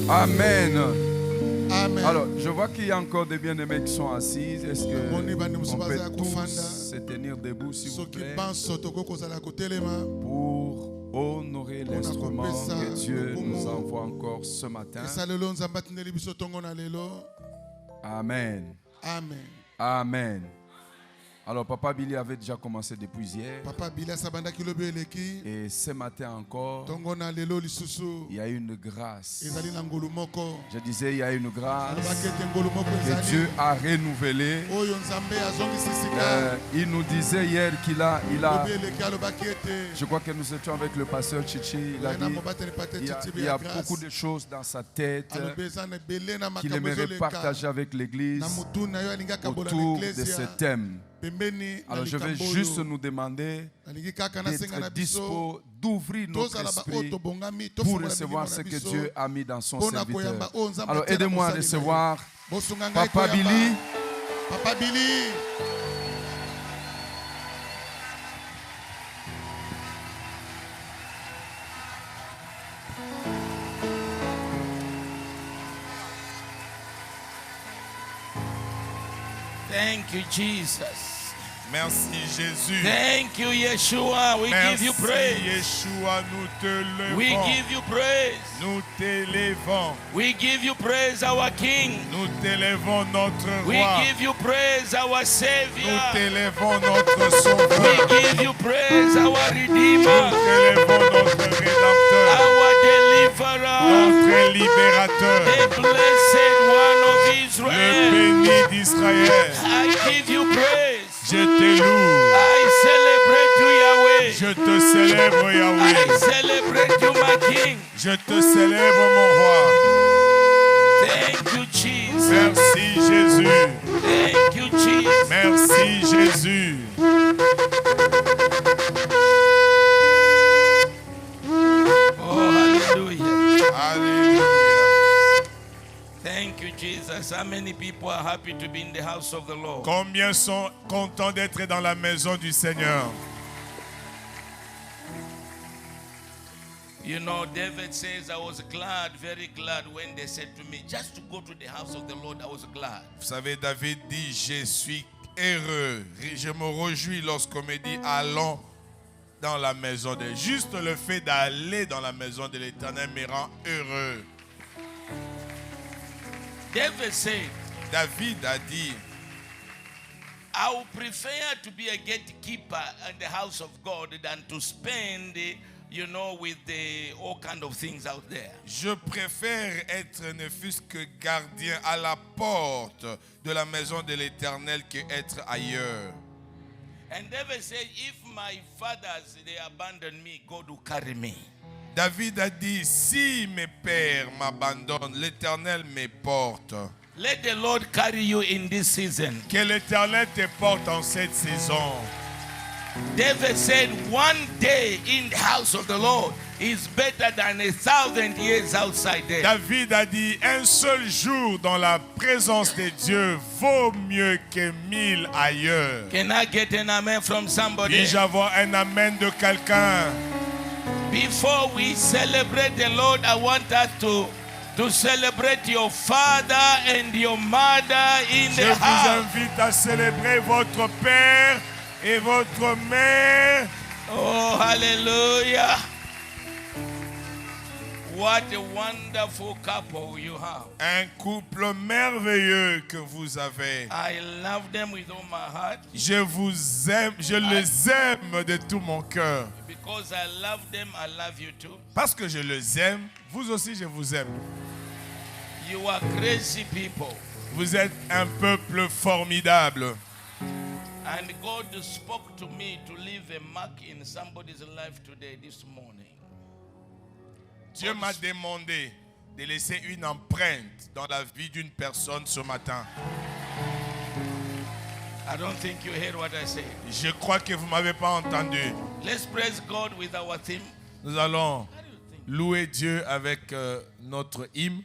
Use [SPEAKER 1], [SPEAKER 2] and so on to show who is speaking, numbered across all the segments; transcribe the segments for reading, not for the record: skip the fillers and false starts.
[SPEAKER 1] Amen.
[SPEAKER 2] Amen.
[SPEAKER 1] Alors, je vois qu'il y a encore des bien-aimés qui sont assis. Est-ce qu'on peut tous se tenir debout, s'il vous plaît, pour honorer l'instrument que Dieu nous envoie encore ce matin. Amen.
[SPEAKER 2] Amen.
[SPEAKER 1] Amen. Alors, Papa Billy avait déjà commencé depuis hier. Et ce matin encore, il y a une grâce. Je disais, il y a une grâce que Dieu a renouvelée. Il nous disait hier qu'il a, je crois que nous étions avec le pasteur Chichi. Il a dit, il y a beaucoup de choses dans sa tête qu'il aimerait partager avec l'église autour de ce thème. Alors je vais juste nous demander d'être dispo, d'ouvrir notre esprit pour recevoir ce que Dieu a mis dans son serviteur. Alors aidez-moi à recevoir Papa Billy.
[SPEAKER 2] Papa Billy.
[SPEAKER 3] Thank you, Jesus.
[SPEAKER 4] Merci Jésus.
[SPEAKER 3] Thank you, Yeshua. We give you praise.
[SPEAKER 4] Yeshua, nous te levons.
[SPEAKER 3] We give you praise.
[SPEAKER 4] Nous t'élevons.
[SPEAKER 3] We give you praise, our King.
[SPEAKER 4] Nous t'élevons notre
[SPEAKER 3] We
[SPEAKER 4] roi.
[SPEAKER 3] give you praise, our Savior.
[SPEAKER 4] Nous t'élevons notre sauveur.
[SPEAKER 3] We give you praise, our Redeemer.
[SPEAKER 4] Nous t'élevons notre rédempteur.
[SPEAKER 3] Our deliverer.
[SPEAKER 4] Notre libérateur.
[SPEAKER 3] The blessed one of
[SPEAKER 4] Le
[SPEAKER 3] Israel.
[SPEAKER 4] béni d'Israël.
[SPEAKER 3] I give you praise.
[SPEAKER 4] Je te loue.
[SPEAKER 3] I celebrate you, Yahweh.
[SPEAKER 4] Je te célèbre
[SPEAKER 3] I
[SPEAKER 4] Yahweh.
[SPEAKER 3] celebrate you, my King.
[SPEAKER 4] Je te célèbre mon roi.
[SPEAKER 3] Thank you, Jesus.
[SPEAKER 4] Merci Jésus.
[SPEAKER 3] Thank you, Jesus.
[SPEAKER 4] Merci Jésus.
[SPEAKER 3] Oh, hallelujah.
[SPEAKER 4] Alléluia.
[SPEAKER 3] Thank you, Jesus. How many people are happy to be in the house of the Lord?
[SPEAKER 4] Combien sont contents d'être dans la maison du Seigneur?
[SPEAKER 3] You know, David says, I was glad, very glad when they said to me, just to go to the house of the Lord, I was glad.
[SPEAKER 4] Vous savez, David dit, je suis heureux. Je me réjouis lorsqu'on me dit, allons dans la maison de... Juste le fait d'aller dans la maison de l'Éternel me rend heureux.
[SPEAKER 3] David said,
[SPEAKER 4] David a dit,
[SPEAKER 3] I would prefer to be a gatekeeper in the house of God than to spend, you know, with all kind of things out there.
[SPEAKER 4] je préfère être ne fût-ce que gardien à la porte de la maison de l'Éternel que être ailleurs.
[SPEAKER 3] And David said, if my fathers, they abandon me, God will carry me.
[SPEAKER 4] David a dit, si mes pères m'abandonnent, l'Éternel me porte.
[SPEAKER 3] Let the Lord carry you in this season.
[SPEAKER 4] Que l'Éternel te porte en cette saison.
[SPEAKER 3] David said, one day in the house of the Lord is better than 1,000 years outside there.
[SPEAKER 4] David a dit, un seul jour dans la présence de Dieu vaut mieux que 1000 ailleurs.
[SPEAKER 3] Can I get an amen from somebody?
[SPEAKER 4] Puis-je avoir un amen de quelqu'un?
[SPEAKER 3] Before we celebrate the Lord, I want us to celebrate your father and your mother in
[SPEAKER 4] Je
[SPEAKER 3] the
[SPEAKER 4] vous
[SPEAKER 3] house.
[SPEAKER 4] invite à célébrer votre père et votre mère.
[SPEAKER 3] Oh, hallelujah. What a wonderful couple you have.
[SPEAKER 4] Un couple merveilleux que vous avez.
[SPEAKER 3] I love them with all my heart.
[SPEAKER 4] Je vous aime, je les aime de tout mon cœur.
[SPEAKER 3] Because I love them, I love you too.
[SPEAKER 4] Parce que je les aime, vous aussi je vous aime.
[SPEAKER 3] You are crazy people.
[SPEAKER 4] Vous êtes un peuple formidable.
[SPEAKER 3] And God spoke to me to leave a mark in somebody's life today, this morning.
[SPEAKER 4] Dieu m'a demandé de laisser une empreinte dans la vie d'une personne ce matin.
[SPEAKER 3] I don't think you heard what I said.
[SPEAKER 4] Je crois que vous ne m'avez pas entendu.
[SPEAKER 3] Let's praise God with our theme.
[SPEAKER 4] Nous allons louer Dieu avec notre hymne.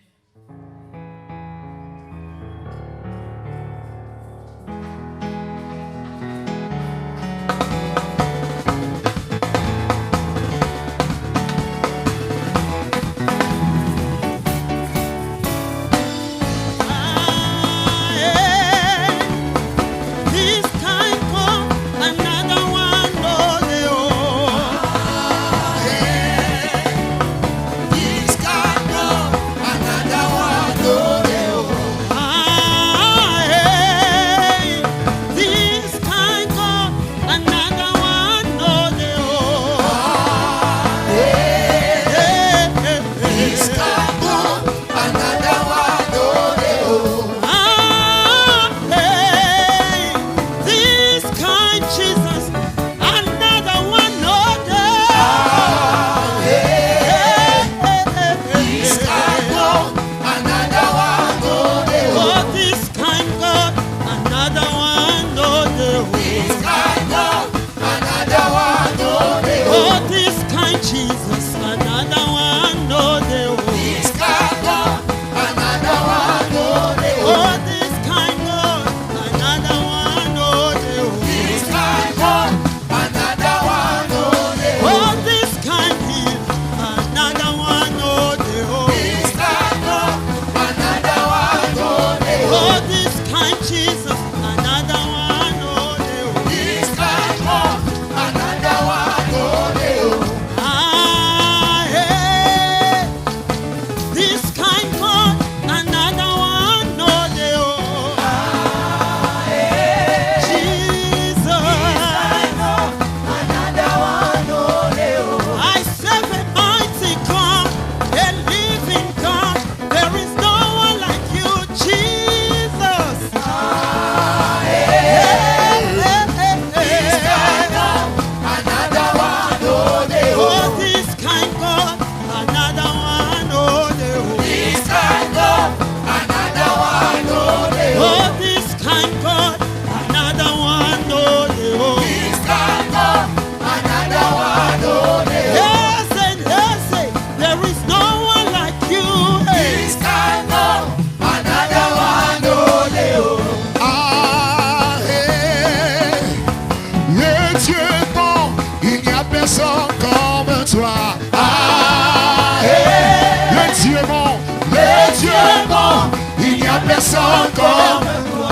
[SPEAKER 2] personne comme toi.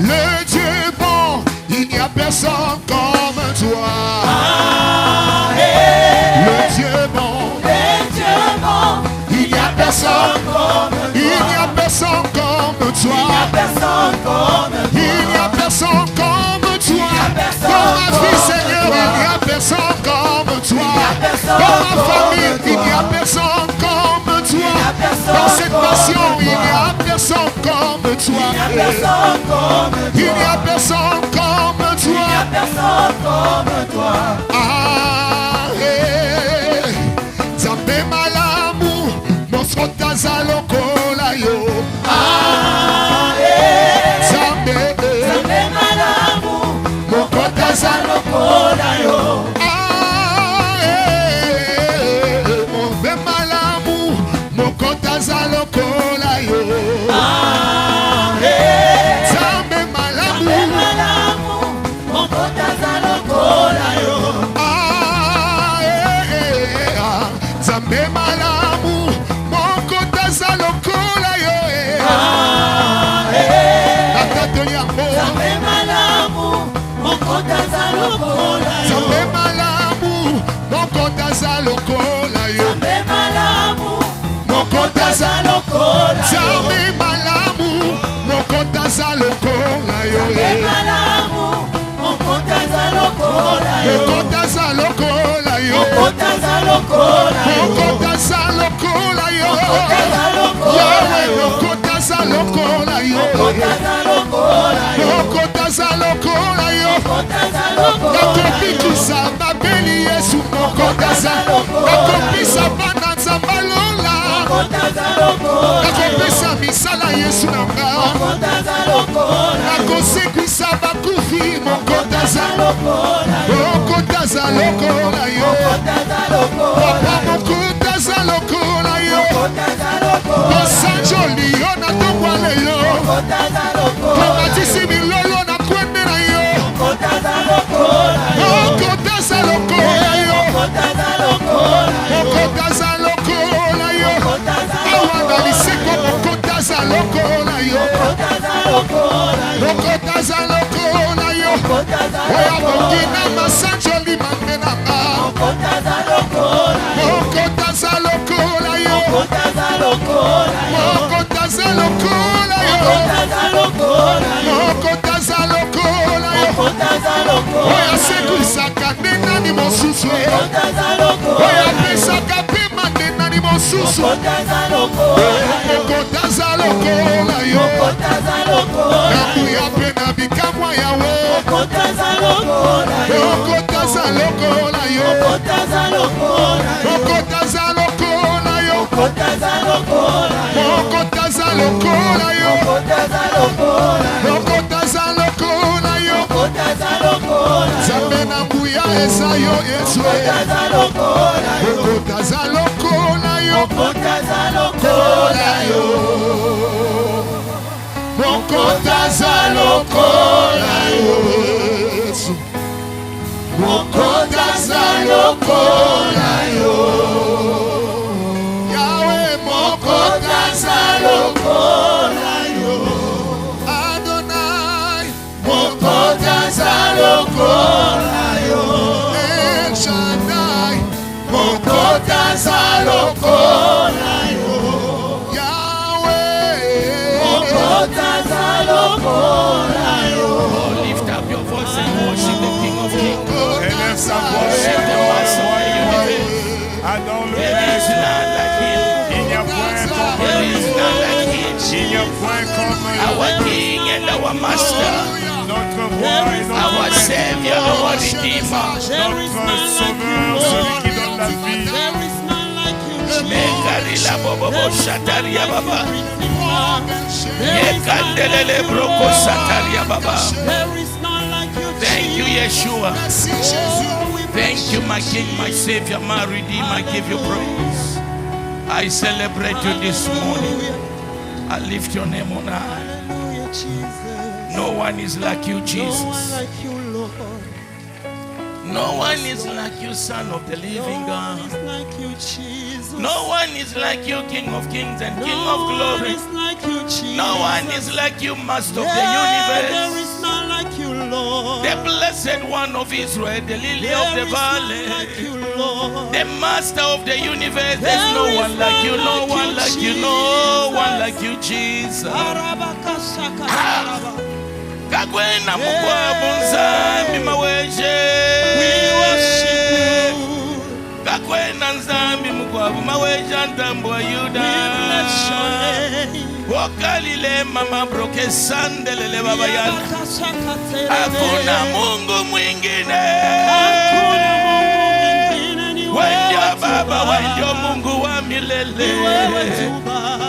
[SPEAKER 2] Le Dieu bon, il n'y a personne comme toi. Le Dieu bon, il n'y a personne comme toi. Il n'y a personne comme toi. Il n'y a personne comme toi. Dans ma vie, Seigneur, il n'y a personne comme toi. Dans ma famille, il n'y a personne comme toi. Dans cette passion, il n'y a personne comme toi. Il n'y a personne comme toi. Ah, Nzambe malamu, moskotaza lokola yo. Nzambe malamu, moskotaza lokola yo. Nzambe malamu, moskotaza lokola yo. Nzambe malamu, moskotaza lokola yo. Nzambe malamu, mokotaza lokola yo. Natato yango. Nzambe malamu, mokotaza lokola yo. Nzambe malamu, mokotaza lokola yo. Nzambe malamu, mokotaza lokola yo. Nzambe malamu, mokotaza lokola yo. Nzambe malamu, mokotaza lokola yo. Mokotaza lokola yo. Mokotaza lokola yo. Mokotaza lokola yo. Yahweh, mokotaza lokola yo. Mokotaza lokola yo. Nakopikisa babeli Yesu mokotaza. Nakopisa bana Nzambe lola. Nakopesa misala Yesu nanga. Nakosekwisa bakufi mokotaza. Mokotaza lokola yo. Papa mokotaza lokola yo. Osanjoli yo na tongwa lelo. Tomatisi milolo na kwende na yo. Mokotaza lokola yo. Mokotaza lokola yo. Awa na liseko mokotaza lokola yo. Mokotaza lokola yo. Oya mokina masanjoli mangenanga. Mokotaza lokola yo. Mokotaza lokola yo. Mokotaza lokola yo. Oya sekwisaka ndenani mosusu. Oya pesaka pema ndenani mosusu. Mokotaza lokola yo. Nakuya pe na bikamwa yawe. Mokotaza lokola yo. Mokotaza lokola yo. Mokotaza lokola yo. Mokotaza lokola yo. Mokotaza lokola yo. Mokotaza lokola yo. Nzambe na nguya eza yo Yesu. Mokotaza lokola yo. Mokotaza lokola yo. Mokotaza lokola yo. Mokotaza lokola yo Yesu. Mokotaza lokola yo. Yahweh mokotaza lokola yo. Adonai mokotaza lokola yo. El Shaddai mokotaza lokola yo. Yahweh mokotaza lokola yo.
[SPEAKER 3] Lift up your voice and worship the King of Kings.
[SPEAKER 4] Élève sa voix,
[SPEAKER 3] Worship the Master of the universe.
[SPEAKER 4] adore-le.
[SPEAKER 3] There is none like him.
[SPEAKER 4] Il n'y a point comme
[SPEAKER 3] There is none like him.
[SPEAKER 4] il n'y a point comme
[SPEAKER 3] Our King and our Master,
[SPEAKER 4] notre roi et
[SPEAKER 3] our
[SPEAKER 4] notre
[SPEAKER 3] Savior, our Redeemer.
[SPEAKER 4] notre sauveur, celui qui donne la vie.
[SPEAKER 3] Mekarila bobo shataria baba. Yekandelele broko sataria baba. Thank you, Yeshua. Thank you, my King, my Savior, my Redeemer. I give you praise. I celebrate you this morning. I lift your name on high. No one is like you, Jesus. No one is like you, Son of the living God.
[SPEAKER 2] No one is like you, Jesus.
[SPEAKER 3] No one is like you, King of kings and King of glory.
[SPEAKER 2] No one is like you, Jesus.
[SPEAKER 3] No one is like you, Master of the
[SPEAKER 2] There
[SPEAKER 3] universe.
[SPEAKER 2] is none like you, Lord.
[SPEAKER 3] The blessed one of Israel, the lily of the valley.
[SPEAKER 2] Like you, Lord.
[SPEAKER 3] The master of the universe. There's no one like you, no one like you, no one like you, Jesus. Kakwena mukwabu nzambi maweje.
[SPEAKER 2] We worship you.
[SPEAKER 3] Kakwena nzambi mukwabu maweje ntambo wa Yuda.
[SPEAKER 2] We bless your name.
[SPEAKER 3] Wokalile mama broke sandelele baba yana. Hakuna Mungu mwingine. Wendio baba, wendio Mungu wa milele.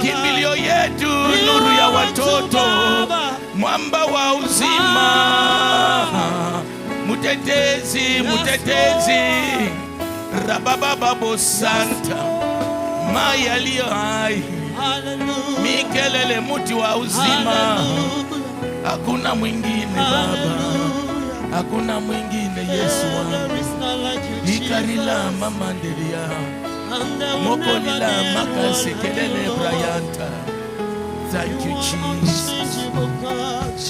[SPEAKER 3] Kimbilio yetu, nuru ya watoto, mwamba wa uzima. Mutetezi, mutetezi, rabababo santa, maya liyo hai. Mikelele muti wa uzima. Hakuna mwingine baba, hakuna mwingine Yesu wangu. Ikarila mamandelia, mokolila makasekelele brayanta. Thank you, Jesus.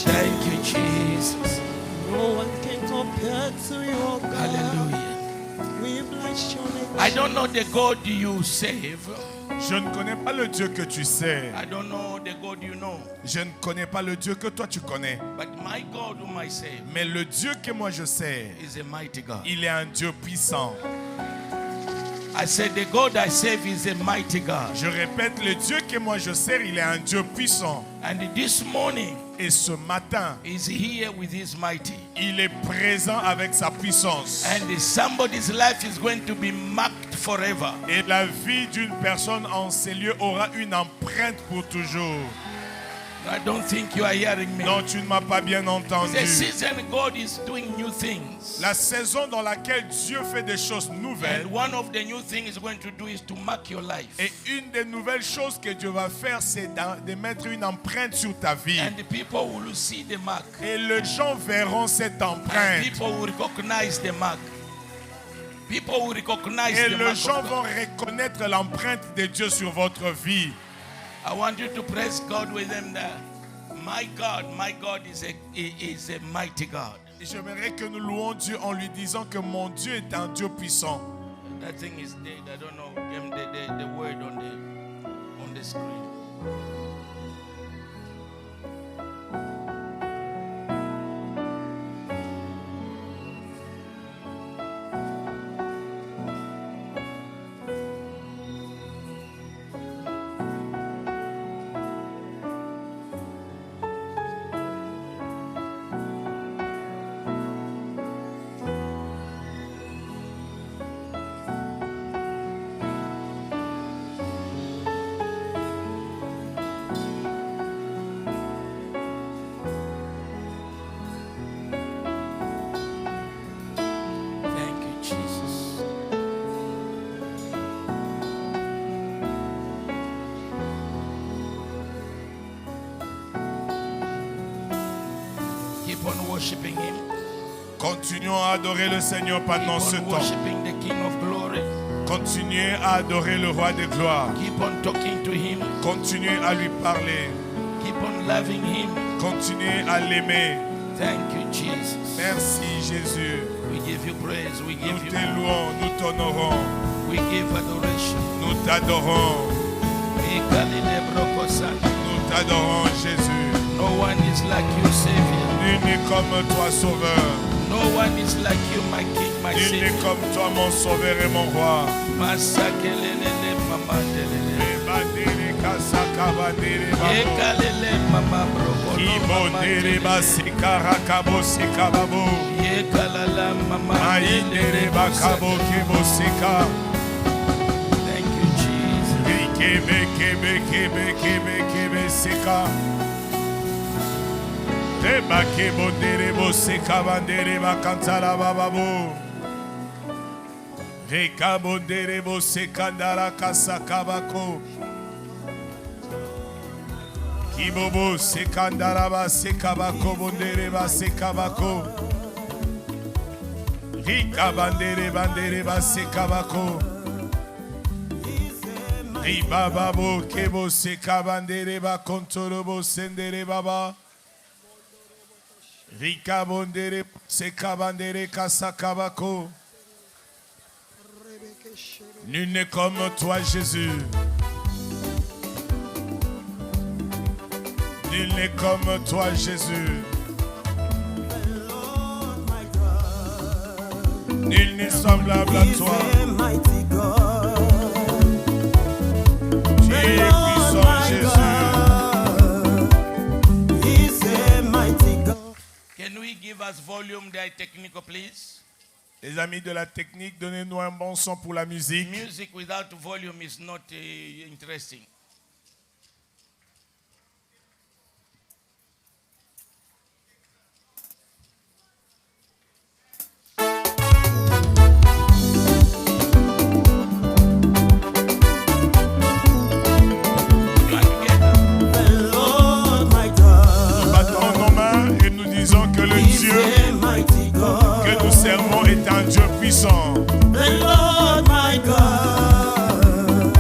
[SPEAKER 3] Thank you, Jesus.
[SPEAKER 2] No one can compare to your God.
[SPEAKER 3] Hallelujah.
[SPEAKER 2] We bless your name.
[SPEAKER 3] I don't know the God you save.
[SPEAKER 4] Je ne connais pas le Dieu que tu sais.
[SPEAKER 3] I don't know the God you know.
[SPEAKER 4] Je ne connais pas le Dieu que toi tu connais.
[SPEAKER 3] But my God whom I save
[SPEAKER 4] Mais le Dieu que moi je sais,
[SPEAKER 3] is a mighty God.
[SPEAKER 4] il est un Dieu puissant.
[SPEAKER 3] I said the God I save is a mighty God.
[SPEAKER 4] Je répète, le Dieu que moi je sers, il est un Dieu puissant.
[SPEAKER 3] And this morning,
[SPEAKER 4] Et ce matin,
[SPEAKER 3] is here with his mighty.
[SPEAKER 4] il est présent avec sa puissance.
[SPEAKER 3] And somebody's life is going to be marked forever.
[SPEAKER 4] Et la vie d'une personne en ces lieux aura une empreinte pour toujours.
[SPEAKER 3] I don't think you are hearing me.
[SPEAKER 4] Non, tu ne m'as pas bien entendu.
[SPEAKER 3] The season God is doing new things.
[SPEAKER 4] La saison dans laquelle Dieu fait des choses nouvelles.
[SPEAKER 3] And one of the new things he's going to do is to mark your life.
[SPEAKER 4] Et une des nouvelles choses que Dieu va faire, c'est de mettre une empreinte sur ta vie.
[SPEAKER 3] And the people will see the mark.
[SPEAKER 4] Et les gens verront cette
[SPEAKER 3] And
[SPEAKER 4] empreinte.
[SPEAKER 3] people will recognize the mark. People will recognize
[SPEAKER 4] Et
[SPEAKER 3] the
[SPEAKER 4] les
[SPEAKER 3] mark
[SPEAKER 4] gens
[SPEAKER 3] of
[SPEAKER 4] vont
[SPEAKER 3] God.
[SPEAKER 4] reconnaître l'empreinte de Dieu sur votre vie.
[SPEAKER 3] I want you to praise God with them there. My God is a mighty God.
[SPEAKER 4] J'aimerais que nous louons Dieu en lui disant que mon Dieu est un Dieu puissant.
[SPEAKER 3] That thing is dead. I don't know. Give him the word on the screen. Thank you, Jesus. Keep on worshiping Him.
[SPEAKER 4] Continuons à adorer le Seigneur pendant ce
[SPEAKER 3] Keep on
[SPEAKER 4] temps.
[SPEAKER 3] worshiping the King of Glory.
[SPEAKER 4] Continuez à adorer le Roi de gloire.
[SPEAKER 3] Keep on talking to Him.
[SPEAKER 4] Continuez à lui parler.
[SPEAKER 3] Keep on loving Him.
[SPEAKER 4] Continuez à l'aimer.
[SPEAKER 3] Thank you, Jesus.
[SPEAKER 4] Merci Jésus.
[SPEAKER 3] We give you praise. We give
[SPEAKER 4] Nous
[SPEAKER 3] you.
[SPEAKER 4] t'élouons, nous t'honorons.
[SPEAKER 3] We give adoration.
[SPEAKER 4] Nous t'adorons.
[SPEAKER 3] Ikalile
[SPEAKER 4] Nous t'adorons Jésus.
[SPEAKER 3] No one is like you, Savior.
[SPEAKER 4] Nul n'est comme toi Sauveur.
[SPEAKER 3] No one is like you, my King, my
[SPEAKER 4] Nul
[SPEAKER 3] Savior.
[SPEAKER 4] n'est comme toi mon Sauveur et mon Roi.
[SPEAKER 3] Masakelele mamandelele.
[SPEAKER 4] Ebadere kasaka badere babo.
[SPEAKER 3] Yekalele mama broko.
[SPEAKER 4] Ibondere basika rakabo sika babo.
[SPEAKER 3] Yekalala mama.
[SPEAKER 4] Maïdere bakabo kebosika.
[SPEAKER 3] Thank you, Jesus.
[SPEAKER 4] Kebe kebe kebe kebe kebe sika. Reba kebondere bosika bandere bakantala bababo. Reka bondere bosika ndara kasaka bako. Kibobo sekandara basika bako bondere basika bako. Rika bandere bandere basekabako. Ribaba bo kebo sekabandere ba kontorobo sendere baba. Rika bondere sekabandere kasakabako. Nul n'est comme toi, Jésus. Nul n'est comme toi, Jésus. Nul n'est semblable à toi. Tu es puissant, Jésus.
[SPEAKER 3] Can we give us volume there, technical, please?
[SPEAKER 4] Les amis de la technique, donnez-nous un bon son pour la musique.
[SPEAKER 3] Music without volume is not interesting.
[SPEAKER 4] Nous battons nos mains et nous disons que le Dieu que nous servons est un Dieu puissant.
[SPEAKER 5] The Lord my God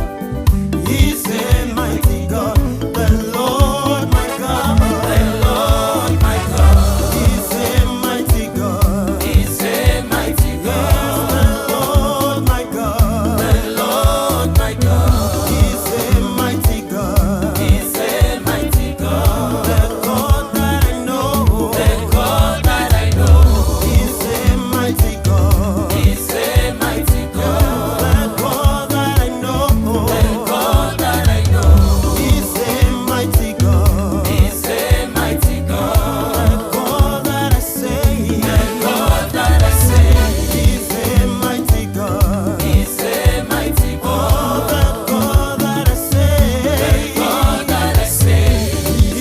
[SPEAKER 5] is a mighty God. The Lord my God, the Lord my God is a mighty God. Is a mighty God. The Lord my God, the Lord my God is a mighty God. Is a mighty God. The God that I know, the God that I know is a mighty God. Is a mighty God. The God that I know, the God that I know is a mighty God. Is a mighty God. The God that I say, the God that I say is a mighty God. Is a mighty God. The God that I say, the God that I say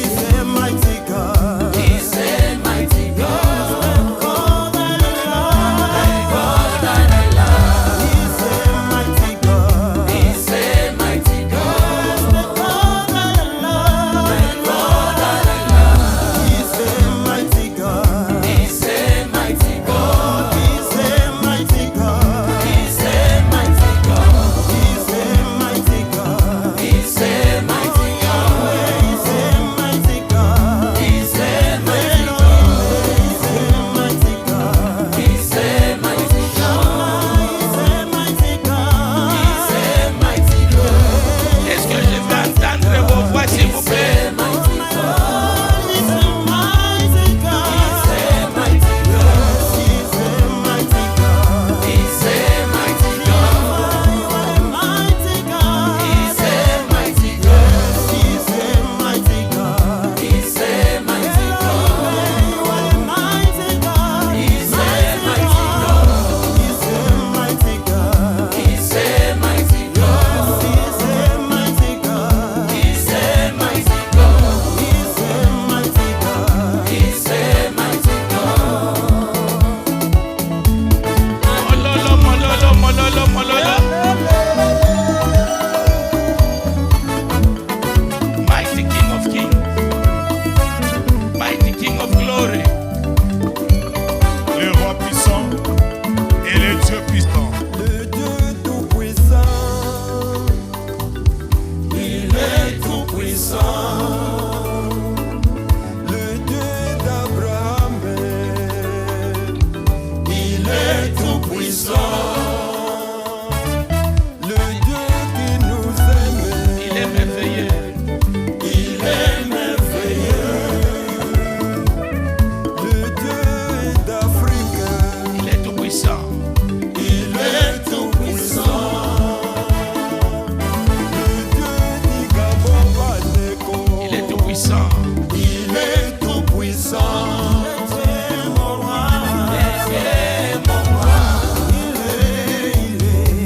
[SPEAKER 5] is a mighty God. Is a mighty God. The God that I love, the God that I love is a mighty God. Is a mighty God. The God that I love, the God that I love is a mighty God. Is a mighty God. Is a mighty God. Is a mighty God. Is a mighty God. Is a mighty God. Is a mighty God. Is a mighty God. Is a mighty God. Is a mighty God. Is a mighty God.
[SPEAKER 3] Est-ce que je peux entendre vos voix, s'il vous plaît? Mololo, mololo, mololo. Mighty King of Kings. Mighty King of Glory.
[SPEAKER 4] Le roi puissant et le Dieu puissant.
[SPEAKER 5] Le Dieu tout-puissant, il est tout-puissant. Le Dieu d'Abraham, il est tout-puissant. Le Dieu qui nous aime,
[SPEAKER 3] Il est merveilleux.
[SPEAKER 5] il est merveilleux. Le Dieu d'Afrique,
[SPEAKER 3] Il est tout puissant.
[SPEAKER 5] il est tout-puissant. Le Dieu d'Igabo-Baneko,
[SPEAKER 3] Il est tout puissant.
[SPEAKER 5] il est tout-puissant. Laissez mon roi, laissez mon roi.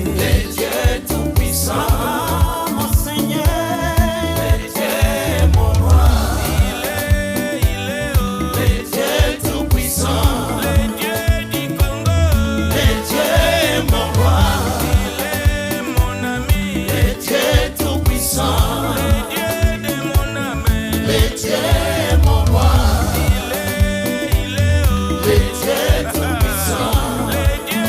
[SPEAKER 5] Il est Dieu tout-puissant. Mon Seigneur, laissez mon roi. Il est Dieu tout-puissant.
[SPEAKER 3] Le Dieu du Congo.
[SPEAKER 5] Dieu mon roi,
[SPEAKER 3] Il est mon ami.
[SPEAKER 5] Dieu tout-puissant.
[SPEAKER 3] Le Dieu de mon âme.
[SPEAKER 5] Dieu mon roi,
[SPEAKER 3] Il est
[SPEAKER 5] Dieu tout-puissant.
[SPEAKER 3] le Dieu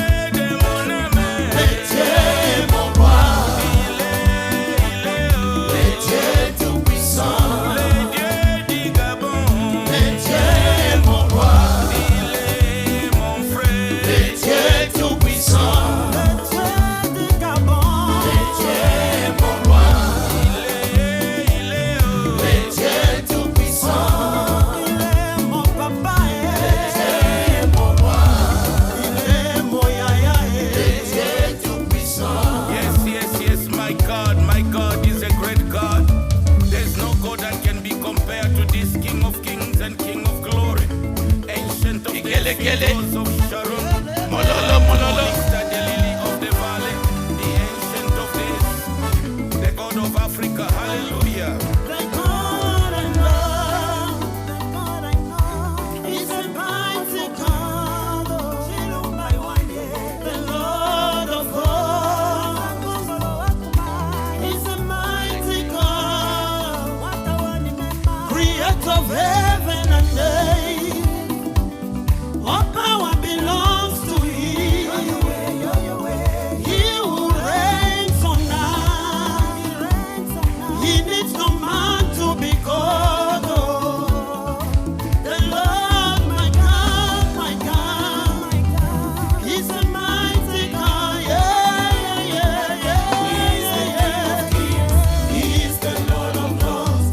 [SPEAKER 3] compare to this King of Kings and King of Glory? Ancient of days, of Sharon, the lily of the valley, the ancient of days, the God of Africa. Hallelujah.
[SPEAKER 5] The God I know, He's a mighty God. The Lord of hosts, He's a mighty God. Creator of heaven and earth, all power belongs to Him. He who reigns on high, He needs no man to be God. Oh, the Lord my God, He's a mighty God. He's the Lord of Lords.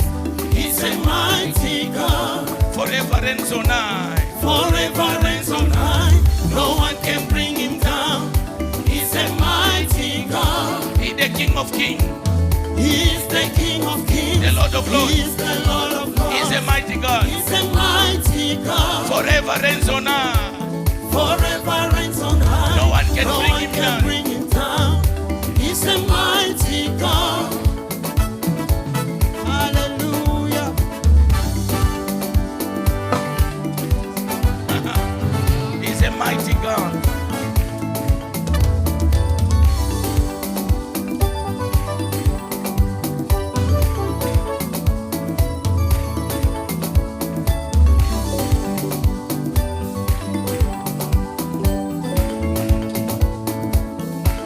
[SPEAKER 5] He's a mighty God.
[SPEAKER 3] Forever reigns on high.
[SPEAKER 5] Forever reigns on high. No one can bring Him down. He's a mighty God.
[SPEAKER 3] He's the King of Kings,
[SPEAKER 5] He's the King of Kings.
[SPEAKER 3] the Lord of Lords.
[SPEAKER 5] He's the Lord of Lords.
[SPEAKER 3] He's a mighty God.
[SPEAKER 5] He's a mighty God.
[SPEAKER 3] Forever reigns on high.
[SPEAKER 5] Forever reigns on high.
[SPEAKER 3] No one can
[SPEAKER 5] No
[SPEAKER 3] bring
[SPEAKER 5] one
[SPEAKER 3] Him
[SPEAKER 5] can
[SPEAKER 3] down.
[SPEAKER 5] bring Him down. He's a mighty God. Hallelujah.
[SPEAKER 3] He's a mighty God.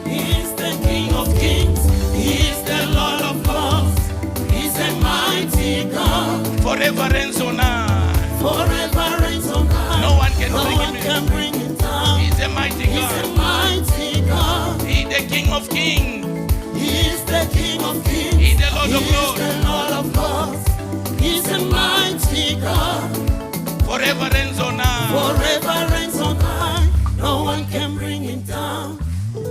[SPEAKER 5] He's the King of Kings. He's the Lord of Lords. He's a mighty God.
[SPEAKER 3] Forever reigns on high.
[SPEAKER 5] Forever reigns on high.
[SPEAKER 3] No one can
[SPEAKER 5] No
[SPEAKER 3] bring
[SPEAKER 5] one
[SPEAKER 3] Him
[SPEAKER 5] can
[SPEAKER 3] down.
[SPEAKER 5] bring Him down.
[SPEAKER 3] He's a mighty
[SPEAKER 5] He's a
[SPEAKER 3] God.
[SPEAKER 5] mighty God.
[SPEAKER 3] He's the King of Kings.
[SPEAKER 5] He's the King of Kings.
[SPEAKER 3] He's the Lord of
[SPEAKER 5] He's
[SPEAKER 3] Lords.
[SPEAKER 5] the Lord of Lords. He's a mighty God.
[SPEAKER 3] Forever reigns on high.
[SPEAKER 5] Forever reigns on high. No one can bring Him down.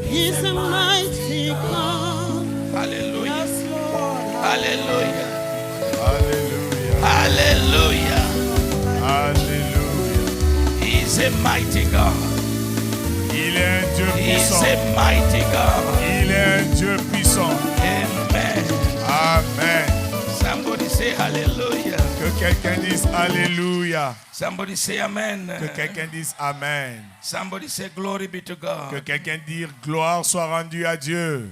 [SPEAKER 5] He's a mighty God.
[SPEAKER 3] Hallelujah.
[SPEAKER 5] Yes, Lord.
[SPEAKER 3] Hallelujah.
[SPEAKER 4] Alléluia.
[SPEAKER 3] Hallelujah.
[SPEAKER 4] Alléluia.
[SPEAKER 3] He's a mighty God.
[SPEAKER 4] Il est un Dieu
[SPEAKER 3] He's
[SPEAKER 4] puissant.
[SPEAKER 3] a mighty God.
[SPEAKER 4] Il est un Dieu puissant.
[SPEAKER 3] Amen.
[SPEAKER 4] Amen.
[SPEAKER 3] Somebody say hallelujah.
[SPEAKER 4] Que quelqu'un dise Alléluia.
[SPEAKER 3] Somebody say amen.
[SPEAKER 4] Que quelqu'un dise Amen.
[SPEAKER 3] Somebody say glory be to
[SPEAKER 4] Que
[SPEAKER 3] God.
[SPEAKER 4] quelqu'un dise gloire soit rendue à Dieu.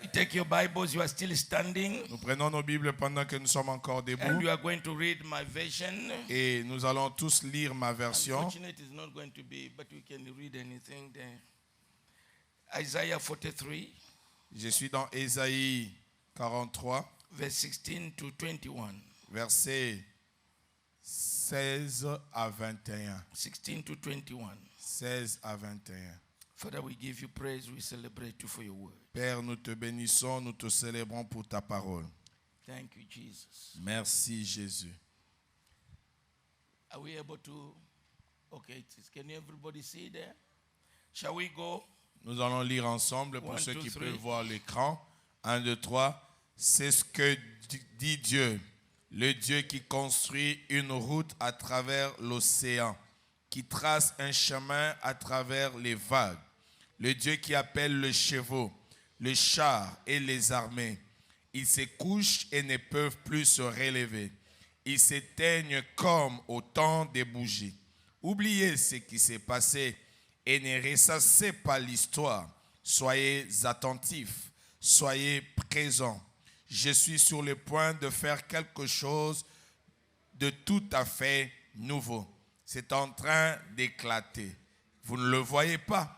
[SPEAKER 3] You take your Bibles, you are still standing.
[SPEAKER 4] Nous prenons nos Bibles pendant que nous sommes encore
[SPEAKER 3] And
[SPEAKER 4] debout.
[SPEAKER 3] you are going to read my version.
[SPEAKER 4] Et nous allons tous lire ma version.
[SPEAKER 3] Unfortunately, it's not going to be, but we can read anything there. Isaiah 43,
[SPEAKER 4] Je suis dans Ésaïe 43,
[SPEAKER 3] verse 16 to 21.
[SPEAKER 4] versets 16 à 21.
[SPEAKER 3] 16 to 21.
[SPEAKER 4] 16 à 21.
[SPEAKER 3] Father, we give you praise, we celebrate you for your word.
[SPEAKER 4] Père, nous te bénissons, nous te célébrons pour ta parole.
[SPEAKER 3] Thank you, Jesus.
[SPEAKER 4] Merci Jésus.
[SPEAKER 3] Are we able to? Okay, can everybody see there? Shall we go?
[SPEAKER 4] Nous allons lire ensemble pour
[SPEAKER 3] 1,
[SPEAKER 4] ceux
[SPEAKER 3] 2,
[SPEAKER 4] qui
[SPEAKER 3] 3.
[SPEAKER 4] peuvent voir l'écran. 1, 2, 3. C'est ce que dit Dieu, le Dieu qui construit une route à travers l'océan, qui trace un chemin à travers les vagues, le Dieu qui appelle le chevaux, le char et les armées. Ils se couchent et ne peuvent plus se relever. Ils s'éteignent comme au temps des bougies. Oubliez ce qui s'est passé et ne ressassez pas l'histoire. Soyez attentifs, soyez présents. Je suis sur le point de faire quelque chose de tout à fait nouveau. C'est en train d'éclater. Vous ne le voyez pas?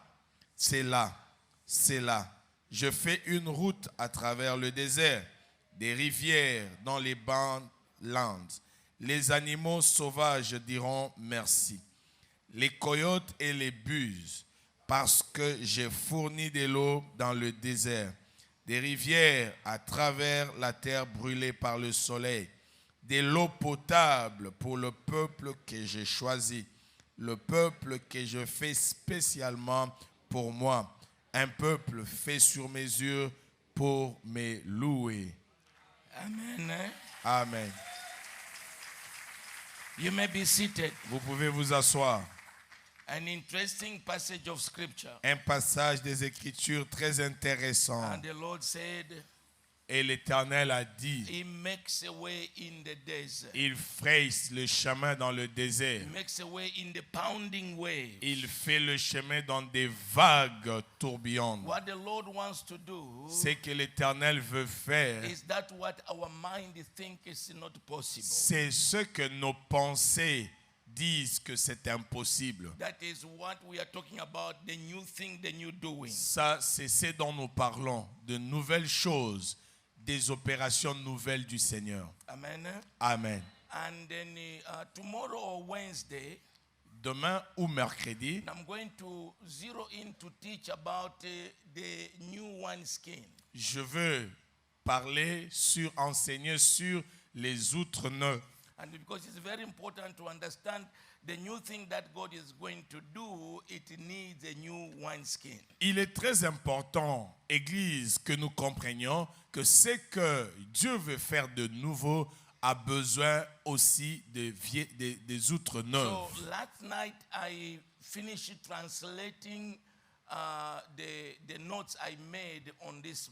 [SPEAKER 4] C'est là, c'est là. Je fais une route à travers le désert, des rivières dans les landes. Les animaux sauvages diront merci. Les coyotes et les buses, parce que j'ai fourni de l'eau dans le désert, des rivières à travers la terre brûlée par le soleil, de l'eau potable pour le peuple que j'ai choisi, le peuple que je fais spécialement pour moi, un peuple fait sur mesure pour me louer.
[SPEAKER 3] Amen.
[SPEAKER 4] Amen.
[SPEAKER 3] You may be seated.
[SPEAKER 4] Vous pouvez vous asseoir.
[SPEAKER 3] An interesting passage of scripture.
[SPEAKER 4] Un passage des Écritures très intéressant.
[SPEAKER 3] And the Lord said,
[SPEAKER 4] et l'Éternel a dit,
[SPEAKER 3] He makes a way in the desert.
[SPEAKER 4] il fraye le chemin dans le désert.
[SPEAKER 3] He makes a way in the pounding waves.
[SPEAKER 4] Il fait le chemin dans des vagues tourbillonnes.
[SPEAKER 3] What the Lord wants to do,
[SPEAKER 4] ce que l'Éternel veut faire,
[SPEAKER 3] is that what our mind think is not possible.
[SPEAKER 4] C'est ce que nos pensées disent que c'est impossible.
[SPEAKER 3] That is what we are talking about, the new thing, the new doing.
[SPEAKER 4] Ça, c'est ce dont nous parlons, de nouvelles choses, des opérations nouvelles du Seigneur.
[SPEAKER 3] Amen.
[SPEAKER 4] Amen.
[SPEAKER 3] And then tomorrow or Wednesday,
[SPEAKER 4] demain ou mercredi,
[SPEAKER 3] I'm going to zero in to teach about the new wineskin.
[SPEAKER 4] Je veux enseigner sur les outres neufs.
[SPEAKER 3] And because it's very important to understand the new thing that God is going to do, it needs a new wineskin.
[SPEAKER 4] Il est très important, Église, que nous comprenions que ce que Dieu veut faire de nouveau a besoin aussi des outres neuves.
[SPEAKER 3] So last night I finished translating the notes I made on this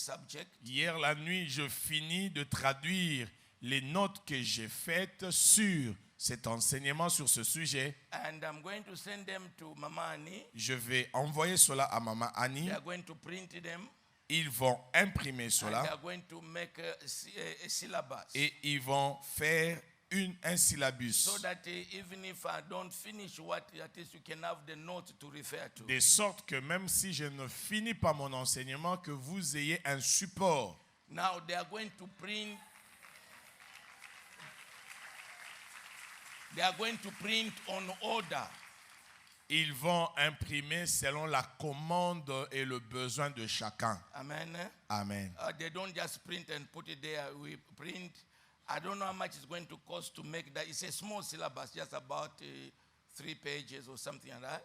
[SPEAKER 3] subject.
[SPEAKER 4] Hier la nuit, je finis de traduire les notes que j'ai faites sur cet enseignement, sur ce sujet.
[SPEAKER 3] And I'm going to send them to Mama Annie.
[SPEAKER 4] Je vais envoyer cela à Maman Annie.
[SPEAKER 3] They are going to print them.
[SPEAKER 4] Ils vont imprimer cela.
[SPEAKER 3] And they are going to make a syllabus.
[SPEAKER 4] Et ils vont faire un syllabus.
[SPEAKER 3] So that even if I don't finish what at least you can have the note to refer to.
[SPEAKER 4] De sorte que même si je ne finis pas mon enseignement, que vous ayez un support.
[SPEAKER 3] Now they are going to print. They are going to print on order.
[SPEAKER 4] Ils vont imprimer selon la commande et le besoin de chacun.
[SPEAKER 3] Amen.
[SPEAKER 4] Amen.
[SPEAKER 3] They don't just print and put it there. We print. I don't know how much it's going to cost to make that. It's a small syllabus, just about 3 pages or something like that.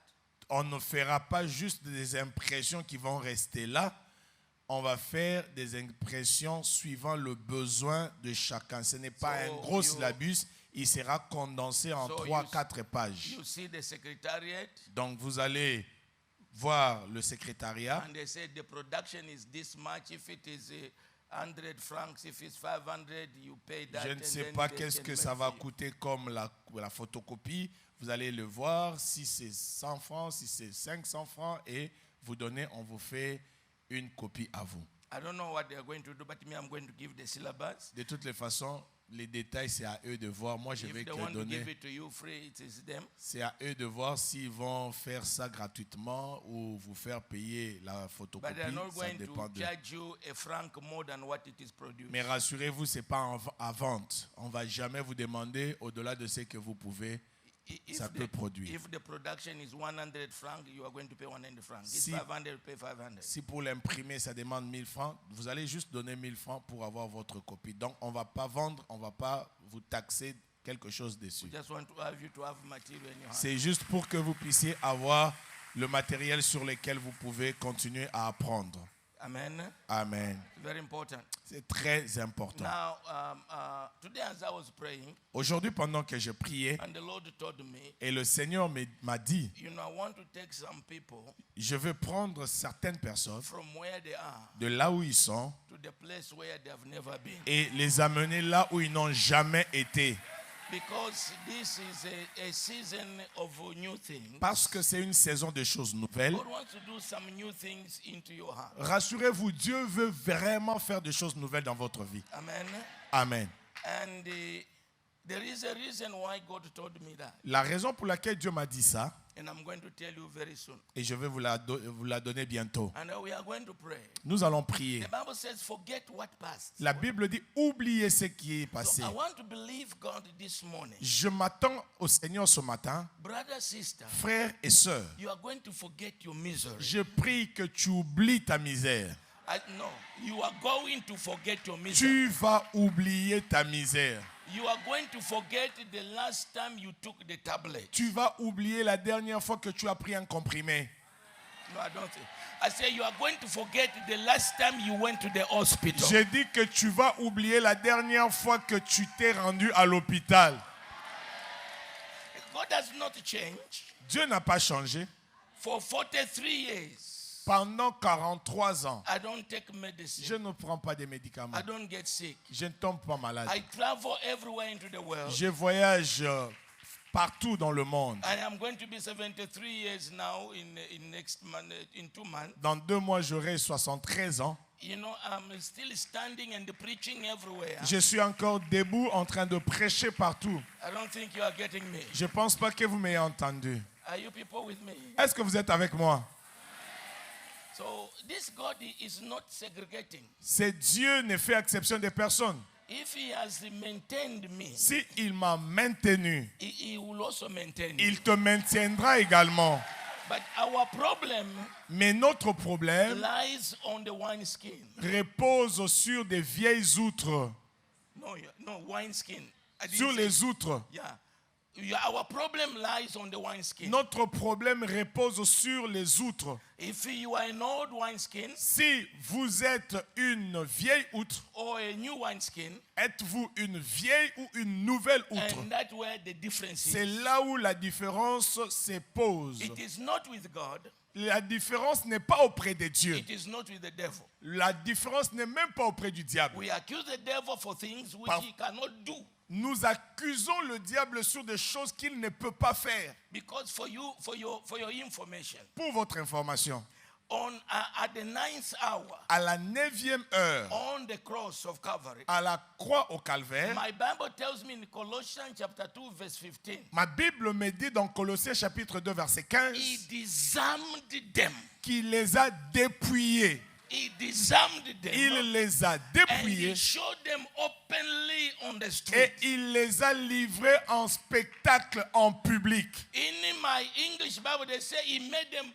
[SPEAKER 4] On ne fera pas juste des impressions qui vont rester là. On va faire des impressions suivant le besoin de chacun. Ce n'est pas un gros syllabus. Il sera condensé en 3-4 pages.
[SPEAKER 3] You see the secretariat.
[SPEAKER 4] Donc vous allez voir le secrétariat.
[SPEAKER 3] And they said the production is this much. If it is 100 francs, if it's 500, you pay that.
[SPEAKER 4] Je ne sais pas qu'est-ce que ça va coûter comme la photocopie. Vous allez le voir. Si c'est 100 francs, si c'est 500 francs, et vous donnez, on vous fait une copie à vous.
[SPEAKER 3] I don't know what they are going to do, but me, I'm going to give the syllabus.
[SPEAKER 4] De toutes les façons, les détails, c'est à eux de voir. Moi, je vais te donner. C'est à eux de voir s'ils vont faire ça gratuitement ou vous faire payer la photocopie. Ça dépend d'eux. Mais rassurez-vous, ce n'est pas à vente. On ne va jamais vous demander au-delà de ce que vous pouvez. Ça peut produire.
[SPEAKER 3] If the production is 100 francs, you are going to pay 100 francs. If 500, you pay 500.
[SPEAKER 4] Si pour l'imprimer, ça demande 1000 francs, vous allez juste donner 1000 francs pour avoir votre copie. Donc, on ne va pas vendre, on ne va pas vous taxer quelque chose dessus. C'est juste pour que vous puissiez avoir le matériel sur lequel vous pouvez continuer à apprendre.
[SPEAKER 3] Amen.
[SPEAKER 4] Amen.
[SPEAKER 3] Very important.
[SPEAKER 4] C'est très important.
[SPEAKER 3] Now, today as I was praying,
[SPEAKER 4] aujourd'hui, pendant que je priais,
[SPEAKER 3] and the Lord told me,
[SPEAKER 4] et le Seigneur m'a dit,
[SPEAKER 3] you know, I want to take some people,
[SPEAKER 4] je veux prendre certaines personnes
[SPEAKER 3] from where they are,
[SPEAKER 4] de là où ils sont,
[SPEAKER 3] to the place where they have never been,
[SPEAKER 4] et les amener là où ils n'ont jamais été.
[SPEAKER 3] Because this is a season of new things.
[SPEAKER 4] Parce que c'est une saison de choses nouvelles.
[SPEAKER 3] God wants to do some new things into your heart.
[SPEAKER 4] Rassurez-vous, Dieu veut vraiment faire des choses nouvelles dans votre vie.
[SPEAKER 3] Amen.
[SPEAKER 4] Amen.
[SPEAKER 3] And there is a reason why God told me that.
[SPEAKER 4] La raison pour laquelle Dieu m'a dit ça,
[SPEAKER 3] and I'm going to tell you very soon.
[SPEAKER 4] Et je vais vous la donner bientôt.
[SPEAKER 3] And we are going to pray.
[SPEAKER 4] Nous allons prier.
[SPEAKER 3] The Bible says, forget what passed.
[SPEAKER 4] La Bible dit, oubliez ce qui est passé.
[SPEAKER 3] So I want to believe God this morning.
[SPEAKER 4] Je m'attends au Seigneur ce matin.
[SPEAKER 3] Brother, sister,
[SPEAKER 4] frères et sœurs,
[SPEAKER 3] you are going to forget your misery.
[SPEAKER 4] Je prie que tu oublies ta misère.
[SPEAKER 3] No, you are going to forget your misery.
[SPEAKER 4] Tu vas oublier ta misère.
[SPEAKER 3] You are going to forget the last time you took the tablet.
[SPEAKER 4] Tu vas oublier la dernière fois que tu as pris un comprimé.
[SPEAKER 3] No, I don't think. I say you are going to forget the last time you went to the hospital.
[SPEAKER 4] J'ai dit que tu vas oublier la dernière fois que tu t'es rendu à l'hôpital.
[SPEAKER 3] God has not changed.
[SPEAKER 4] Dieu n'a pas changé.
[SPEAKER 3] For 43 years,
[SPEAKER 4] Pendant 43 ans,
[SPEAKER 3] I don't take medicine.
[SPEAKER 4] je ne prends pas de médicaments.
[SPEAKER 3] I don't get sick.
[SPEAKER 4] Je ne tombe pas malade.
[SPEAKER 3] I travel everywhere into the world.
[SPEAKER 4] Je voyage partout dans le monde.
[SPEAKER 3] And I'm going to be 73 years now in next month, in 2 months.
[SPEAKER 4] Dans 2 mois, j'aurai 73 ans.
[SPEAKER 3] You know, I'm still standing and preaching everywhere.
[SPEAKER 4] Je suis encore debout en train de prêcher partout.
[SPEAKER 3] I don't think you are getting me.
[SPEAKER 4] Je ne pense pas que vous m'ayez entendu.
[SPEAKER 3] Are you people with me?
[SPEAKER 4] Est-ce que vous êtes avec moi?
[SPEAKER 3] So this God is not segregating.
[SPEAKER 4] C'est Dieu ne fait exception des personnes.
[SPEAKER 3] If he has maintained me,
[SPEAKER 4] Si il m'a maintenu,
[SPEAKER 3] he will also maintain you.
[SPEAKER 4] il te maintiendra également.
[SPEAKER 3] But our problem
[SPEAKER 4] Mais notre problème
[SPEAKER 3] lies on the wineskin.
[SPEAKER 4] repose sur des vieilles outres.
[SPEAKER 3] No, wineskin. I didn't
[SPEAKER 4] Sur
[SPEAKER 3] say-
[SPEAKER 4] les outres.
[SPEAKER 3] Yeah, our problem lies on the wineskin.
[SPEAKER 4] Notre problème repose sur les outres.
[SPEAKER 3] If you are an old wineskin
[SPEAKER 4] Si vous êtes une vieille outre,
[SPEAKER 3] or a new wineskin,
[SPEAKER 4] êtes-vous une vieille ou une nouvelle outre?
[SPEAKER 3] and that's where the difference
[SPEAKER 4] C'est
[SPEAKER 3] is.
[SPEAKER 4] là où la différence se pose.
[SPEAKER 3] It is not with God.
[SPEAKER 4] La différence n'est pas auprès de Dieu.
[SPEAKER 3] It is not with the devil.
[SPEAKER 4] La différence n'est même pas auprès du diable.
[SPEAKER 3] We accuse the devil for things which
[SPEAKER 4] Par-
[SPEAKER 3] he cannot do.
[SPEAKER 4] Nous accusons le diable sur des choses qu'il ne peut pas faire.
[SPEAKER 3] Because for your information,
[SPEAKER 4] Pour votre information,
[SPEAKER 3] at the 9th hour,
[SPEAKER 4] à la 9e heure,
[SPEAKER 3] on the cross of Calvary,
[SPEAKER 4] à la croix au calvaire,
[SPEAKER 3] my Bible tells me in Colossians chapter 2 verse 15,
[SPEAKER 4] ma Bible me dit dans Colossiens chapitre 2 verset 15
[SPEAKER 3] he disarmed them.
[SPEAKER 4] qu'il les a dépouillés.
[SPEAKER 3] He disarmed them.
[SPEAKER 4] Il les a
[SPEAKER 3] And he
[SPEAKER 4] dépouillés
[SPEAKER 3] showed them openly on the
[SPEAKER 4] et
[SPEAKER 3] street.
[SPEAKER 4] il les a livrés en spectacle en public.
[SPEAKER 3] In my English Bible, they say he made them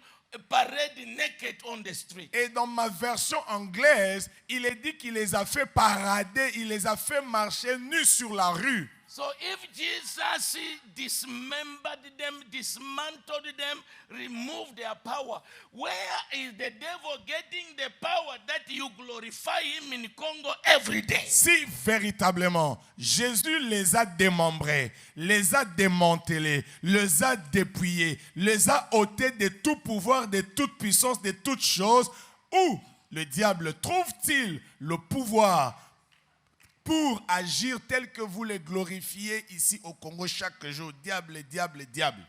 [SPEAKER 3] parade naked on the street.
[SPEAKER 4] Et dans ma version anglaise, il est dit qu'il les a fait parader, il les a fait marcher nus sur la rue.
[SPEAKER 3] So if Jesus dismembered them, dismantled them, removed their power, where is the devil getting the power that you glorify him in Congo every day?
[SPEAKER 4] Si véritablement Jésus les a démembrés, les a démantelés, les a dépouillés, les a ôtés de tout pouvoir, de toute puissance, de toutes choses, où le diable trouve-t-il le pouvoir pour agir tel que vous les glorifiez ici au Congo chaque jour? Diable, diable, diable.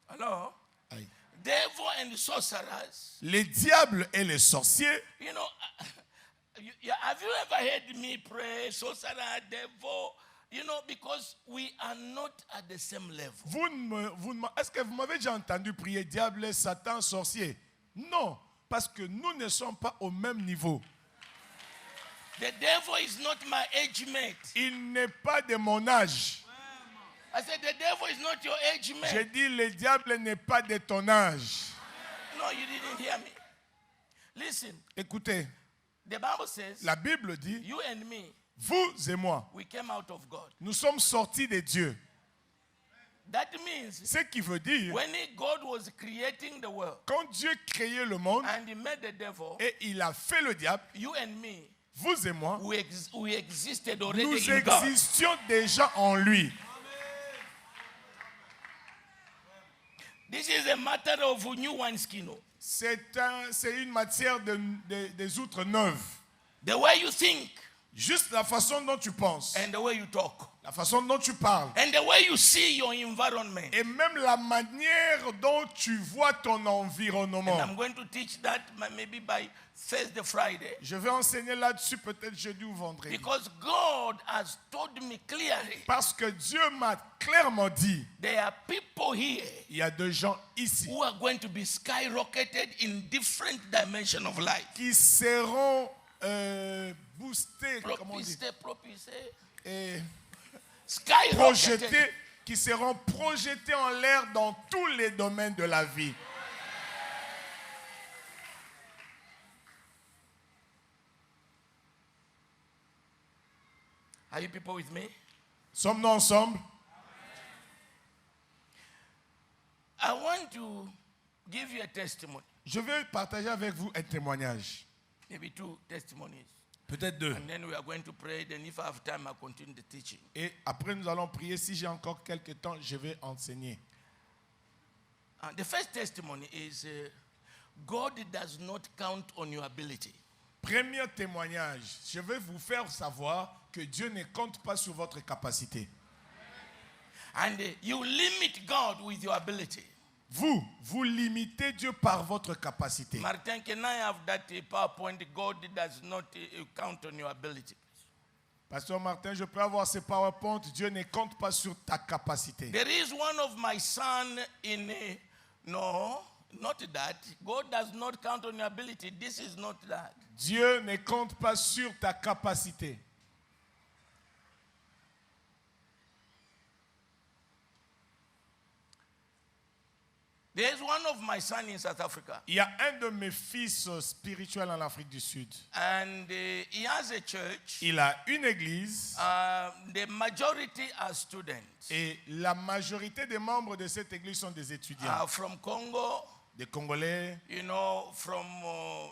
[SPEAKER 3] Hello?
[SPEAKER 4] Aïe.
[SPEAKER 3] Devil and sorcerers.
[SPEAKER 4] Les diables et les sorciers,
[SPEAKER 3] You know, have you ever heard me pray, sorcerer, devil? You know, because we are not at the same level.
[SPEAKER 4] est-ce que vous m'avez déjà entendu prier diable, Satan, sorcier? Non, parce que nous ne sommes pas au même niveau.
[SPEAKER 3] The devil is not my age mate.
[SPEAKER 4] Il n'est pas de mon âge.
[SPEAKER 3] I said, the devil is not your age mate.
[SPEAKER 4] J'ai dit, le diable n'est pas de ton âge.
[SPEAKER 3] No, you didn't hear me. Listen,
[SPEAKER 4] Écoutez,
[SPEAKER 3] the Bible says,
[SPEAKER 4] la Bible dit,
[SPEAKER 3] you and me,
[SPEAKER 4] vous et moi,
[SPEAKER 3] we came out of God.
[SPEAKER 4] nous sommes sortis de Dieu.
[SPEAKER 3] That means
[SPEAKER 4] Ce qui veut dire,
[SPEAKER 3] when God was creating the world
[SPEAKER 4] quand Dieu créait le monde
[SPEAKER 3] and he made the devil,
[SPEAKER 4] et il a fait le diable,
[SPEAKER 3] you and me,
[SPEAKER 4] vous et moi,
[SPEAKER 3] we existed already
[SPEAKER 4] nous
[SPEAKER 3] in God.
[SPEAKER 4] existions déjà en lui.
[SPEAKER 3] This is a matter of new wineskin.
[SPEAKER 4] C'est une matière des outres neuves.
[SPEAKER 3] The way you think
[SPEAKER 4] Juste la façon dont tu penses,
[SPEAKER 3] and the way you talk
[SPEAKER 4] la façon dont tu parles,
[SPEAKER 3] and the way you see your environment.
[SPEAKER 4] et même la manière dont tu vois ton environnement.
[SPEAKER 3] And I'm going to teach that maybe by Thursday, Friday.
[SPEAKER 4] Je vais enseigner là-dessus peut-être jeudi ou vendredi.
[SPEAKER 3] Because God has told me clearly
[SPEAKER 4] Parce que Dieu m'a clairement dit,
[SPEAKER 3] there are people here
[SPEAKER 4] il y a des gens ici
[SPEAKER 3] who are going to be skyrocketed in different dimensions of life.
[SPEAKER 4] qui seront boostés, comment on dit,
[SPEAKER 3] Propulsé.
[SPEAKER 4] et
[SPEAKER 3] Skyrocketed.
[SPEAKER 4] projetés, qui seront projetés en l'air dans tous les domaines de la vie.
[SPEAKER 3] Are you people with me?
[SPEAKER 4] Sommes-nous ensemble?
[SPEAKER 3] I want to give you a testimony.
[SPEAKER 4] Je vais partager avec vous un témoignage.
[SPEAKER 3] Maybe 2 testimonies.
[SPEAKER 4] Peut-être 2.
[SPEAKER 3] And then we are going to pray. Then if I have time, I'll continue the teaching.
[SPEAKER 4] Et après, nous allons prier. Si j'ai encore quelques temps, je vais enseigner.
[SPEAKER 3] The first testimony is God does not count on your ability.
[SPEAKER 4] Premier témoignage. Je vais vous faire savoir que Dieu ne compte pas sur votre capacité.
[SPEAKER 3] And you limit God with your ability.
[SPEAKER 4] Vous limitez Dieu par votre capacité.
[SPEAKER 3] Martin, can I have that PowerPoint? God does not count on your ability.
[SPEAKER 4] Pasteur Martin, je peux avoir ce PowerPoint. Dieu ne compte pas sur ta capacité.
[SPEAKER 3] There is one of my son in no, not that. God does not count on your ability. This is not that.
[SPEAKER 4] Dieu ne compte pas sur ta capacité.
[SPEAKER 3] There is one of my son in South Africa.
[SPEAKER 4] Il y a un de mes fils spirituels en Afrique du Sud.
[SPEAKER 3] And he has a church.
[SPEAKER 4] Il a une église.
[SPEAKER 3] The majority are students.
[SPEAKER 4] Et la majorité des membres de cette église sont des étudiants.
[SPEAKER 3] From Congo.
[SPEAKER 4] Des Congolais.
[SPEAKER 3] You know, from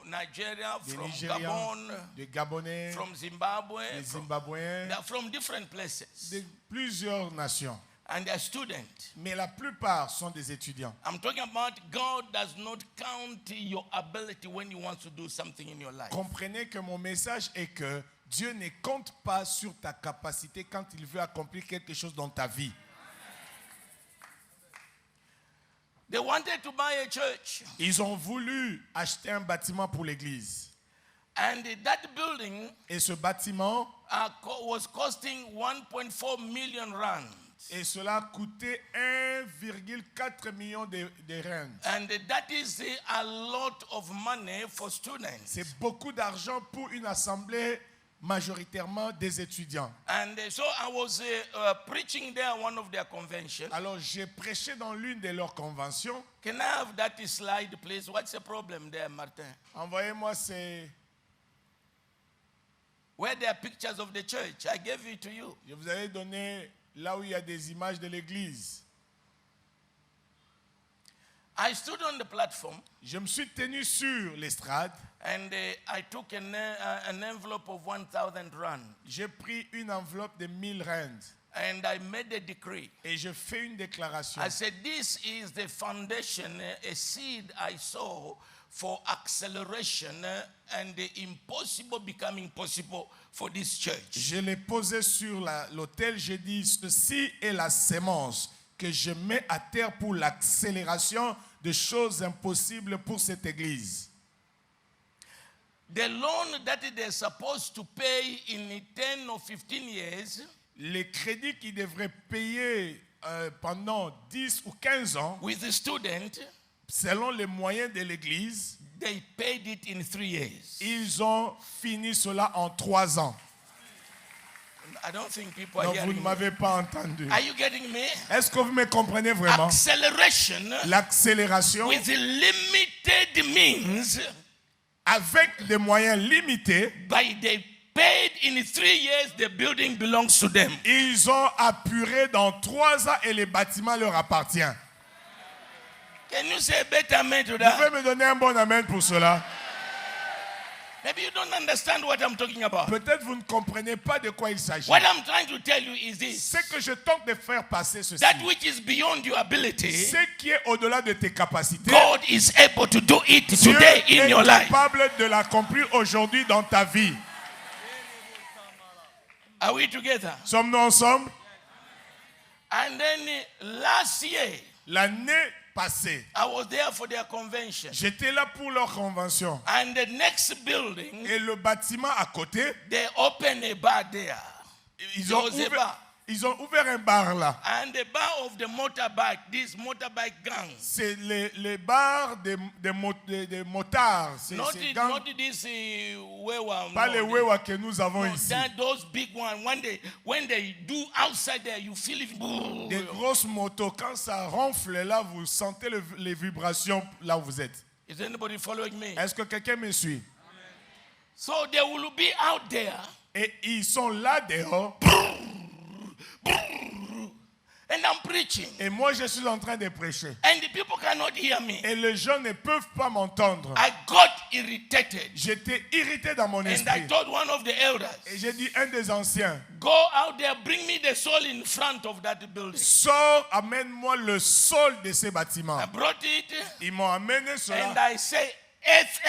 [SPEAKER 3] Nigeria,
[SPEAKER 4] des
[SPEAKER 3] from
[SPEAKER 4] Nigériens,
[SPEAKER 3] Gabon,
[SPEAKER 4] des Gabonais,
[SPEAKER 3] from Zimbabwe,
[SPEAKER 4] des Zimbabwéens,
[SPEAKER 3] they are from different places.
[SPEAKER 4] de plusieurs nations.
[SPEAKER 3] And they are students.
[SPEAKER 4] Mais la plupart sont des étudiants.
[SPEAKER 3] I'm talking about God does not count your ability when He wants to do something in your life.
[SPEAKER 4] Comprenez que mon message est que Dieu ne compte pas sur ta capacité quand il veut accomplir quelque chose dans ta vie.
[SPEAKER 3] They wanted to buy a church.
[SPEAKER 4] Ils ont voulu acheter un bâtiment pour l'église.
[SPEAKER 3] And that building
[SPEAKER 4] Et ce bâtiment
[SPEAKER 3] was costing 1.4 million rand.
[SPEAKER 4] Et cela coûtait 1,4 million de rands.
[SPEAKER 3] And that is a lot of money for students.
[SPEAKER 4] C'est beaucoup d'argent pour une assemblée majoritairement des étudiants.
[SPEAKER 3] And so I was preaching there one of their conventions.
[SPEAKER 4] Alors j'ai prêché dans l'une de leurs conventions.
[SPEAKER 3] Can I have that slide, please? What's the problem there, Martin?
[SPEAKER 4] Envoyez-moi ces...
[SPEAKER 3] Where there are pictures of the church. I gave it to you.
[SPEAKER 4] Je vous avais donné là où il y a des images de l'église.
[SPEAKER 3] I stood on the platform.
[SPEAKER 4] Je me suis tenu sur l'estrade.
[SPEAKER 3] And I took an envelope of 1,000 rand.
[SPEAKER 4] J'ai pris une enveloppe de 1000 rands.
[SPEAKER 3] And I made a decree.
[SPEAKER 4] Et je fais une déclaration.
[SPEAKER 3] I said, this is the foundation, a seed I sow for acceleration and the impossible becoming possible for this church.
[SPEAKER 4] Je l'ai posé sur l'autel. J'ai dit, ceci est la sémence que je mets à terre pour l'accélération de choses impossibles pour cette église.
[SPEAKER 3] The loan that they're supposed to pay in 10 or 15 years,
[SPEAKER 4] les crédits qu'ils devraient payer pendant 10 ou 15 ans,
[SPEAKER 3] with the student,
[SPEAKER 4] selon les moyens de l'église,
[SPEAKER 3] they paid it in 3 years.
[SPEAKER 4] Ils ont fini cela en 3 ans.
[SPEAKER 3] I don't think people are
[SPEAKER 4] Non, vous
[SPEAKER 3] hearing
[SPEAKER 4] ne
[SPEAKER 3] me.
[SPEAKER 4] m'avez pas entendu.
[SPEAKER 3] Are you getting me?
[SPEAKER 4] Est-ce que vous me comprenez vraiment?
[SPEAKER 3] Acceleration
[SPEAKER 4] L'accélération
[SPEAKER 3] with limited means,
[SPEAKER 4] avec des moyens limités,
[SPEAKER 3] by they paid in 3 years, the building belongs to them.
[SPEAKER 4] ils ont apuré dans 3 ans et le bâtiment leur appartient.
[SPEAKER 3] Can you say a better amen to
[SPEAKER 4] Vous
[SPEAKER 3] that?
[SPEAKER 4] pouvez me donner un bon amen pour cela?
[SPEAKER 3] Maybe you don't understand what I'm talking about.
[SPEAKER 4] Peut-être vous ne comprenez pas de quoi il s'agit.
[SPEAKER 3] What I'm trying to tell you is this.
[SPEAKER 4] Ce que je tente de faire passer ceci.
[SPEAKER 3] That which is beyond your ability,
[SPEAKER 4] Ce qui est au-delà de tes capacités,
[SPEAKER 3] God is able to do it
[SPEAKER 4] Dieu
[SPEAKER 3] today in
[SPEAKER 4] est
[SPEAKER 3] your life.
[SPEAKER 4] capable de l'accomplir aujourd'hui dans ta vie.
[SPEAKER 3] Are we together?
[SPEAKER 4] Sommes-nous ensemble?
[SPEAKER 3] And then last year,
[SPEAKER 4] L'année passée,
[SPEAKER 3] I was there for their convention.
[SPEAKER 4] j'étais là pour leur convention.
[SPEAKER 3] And the next building,
[SPEAKER 4] Et le bâtiment à côté,
[SPEAKER 3] they opened a bar there.
[SPEAKER 4] ils
[SPEAKER 3] There
[SPEAKER 4] ont,
[SPEAKER 3] was a
[SPEAKER 4] ouvert,
[SPEAKER 3] bar.
[SPEAKER 4] ils ont ouvert un bar là.
[SPEAKER 3] And the bar of the motorbike, these motorbike gangs.
[SPEAKER 4] C'est les bars des motards. C'est
[SPEAKER 3] Not,
[SPEAKER 4] ces gangs,
[SPEAKER 3] not this wewa.
[SPEAKER 4] pas les wewa que nous avons
[SPEAKER 3] No,
[SPEAKER 4] ici.
[SPEAKER 3] those big ones. When they do outside there, you feel it.
[SPEAKER 4] Des grosses motos, quand ça ronfle là, vous sentez les vibrations là où vous êtes.
[SPEAKER 3] Is anybody following me?
[SPEAKER 4] Est-ce que quelqu'un me suit?
[SPEAKER 3] So they will be out there.
[SPEAKER 4] Et ils sont là dehors.
[SPEAKER 3] And I'm preaching.
[SPEAKER 4] Et moi, je suis en train de prêcher.
[SPEAKER 3] And the people cannot hear me.
[SPEAKER 4] Et les gens ne peuvent pas m'entendre.
[SPEAKER 3] I got irritated.
[SPEAKER 4] J'étais irrité dans mon
[SPEAKER 3] And I
[SPEAKER 4] esprit.
[SPEAKER 3] told one of the elders,
[SPEAKER 4] Et j'ai dit, un des anciens,
[SPEAKER 3] go out there, bring me the soul in front of that building.
[SPEAKER 4] sors, amène-moi le sol de ces bâtiments.
[SPEAKER 3] I brought it.
[SPEAKER 4] Ils m'ont amené
[SPEAKER 3] And
[SPEAKER 4] cela.
[SPEAKER 3] I say, earth.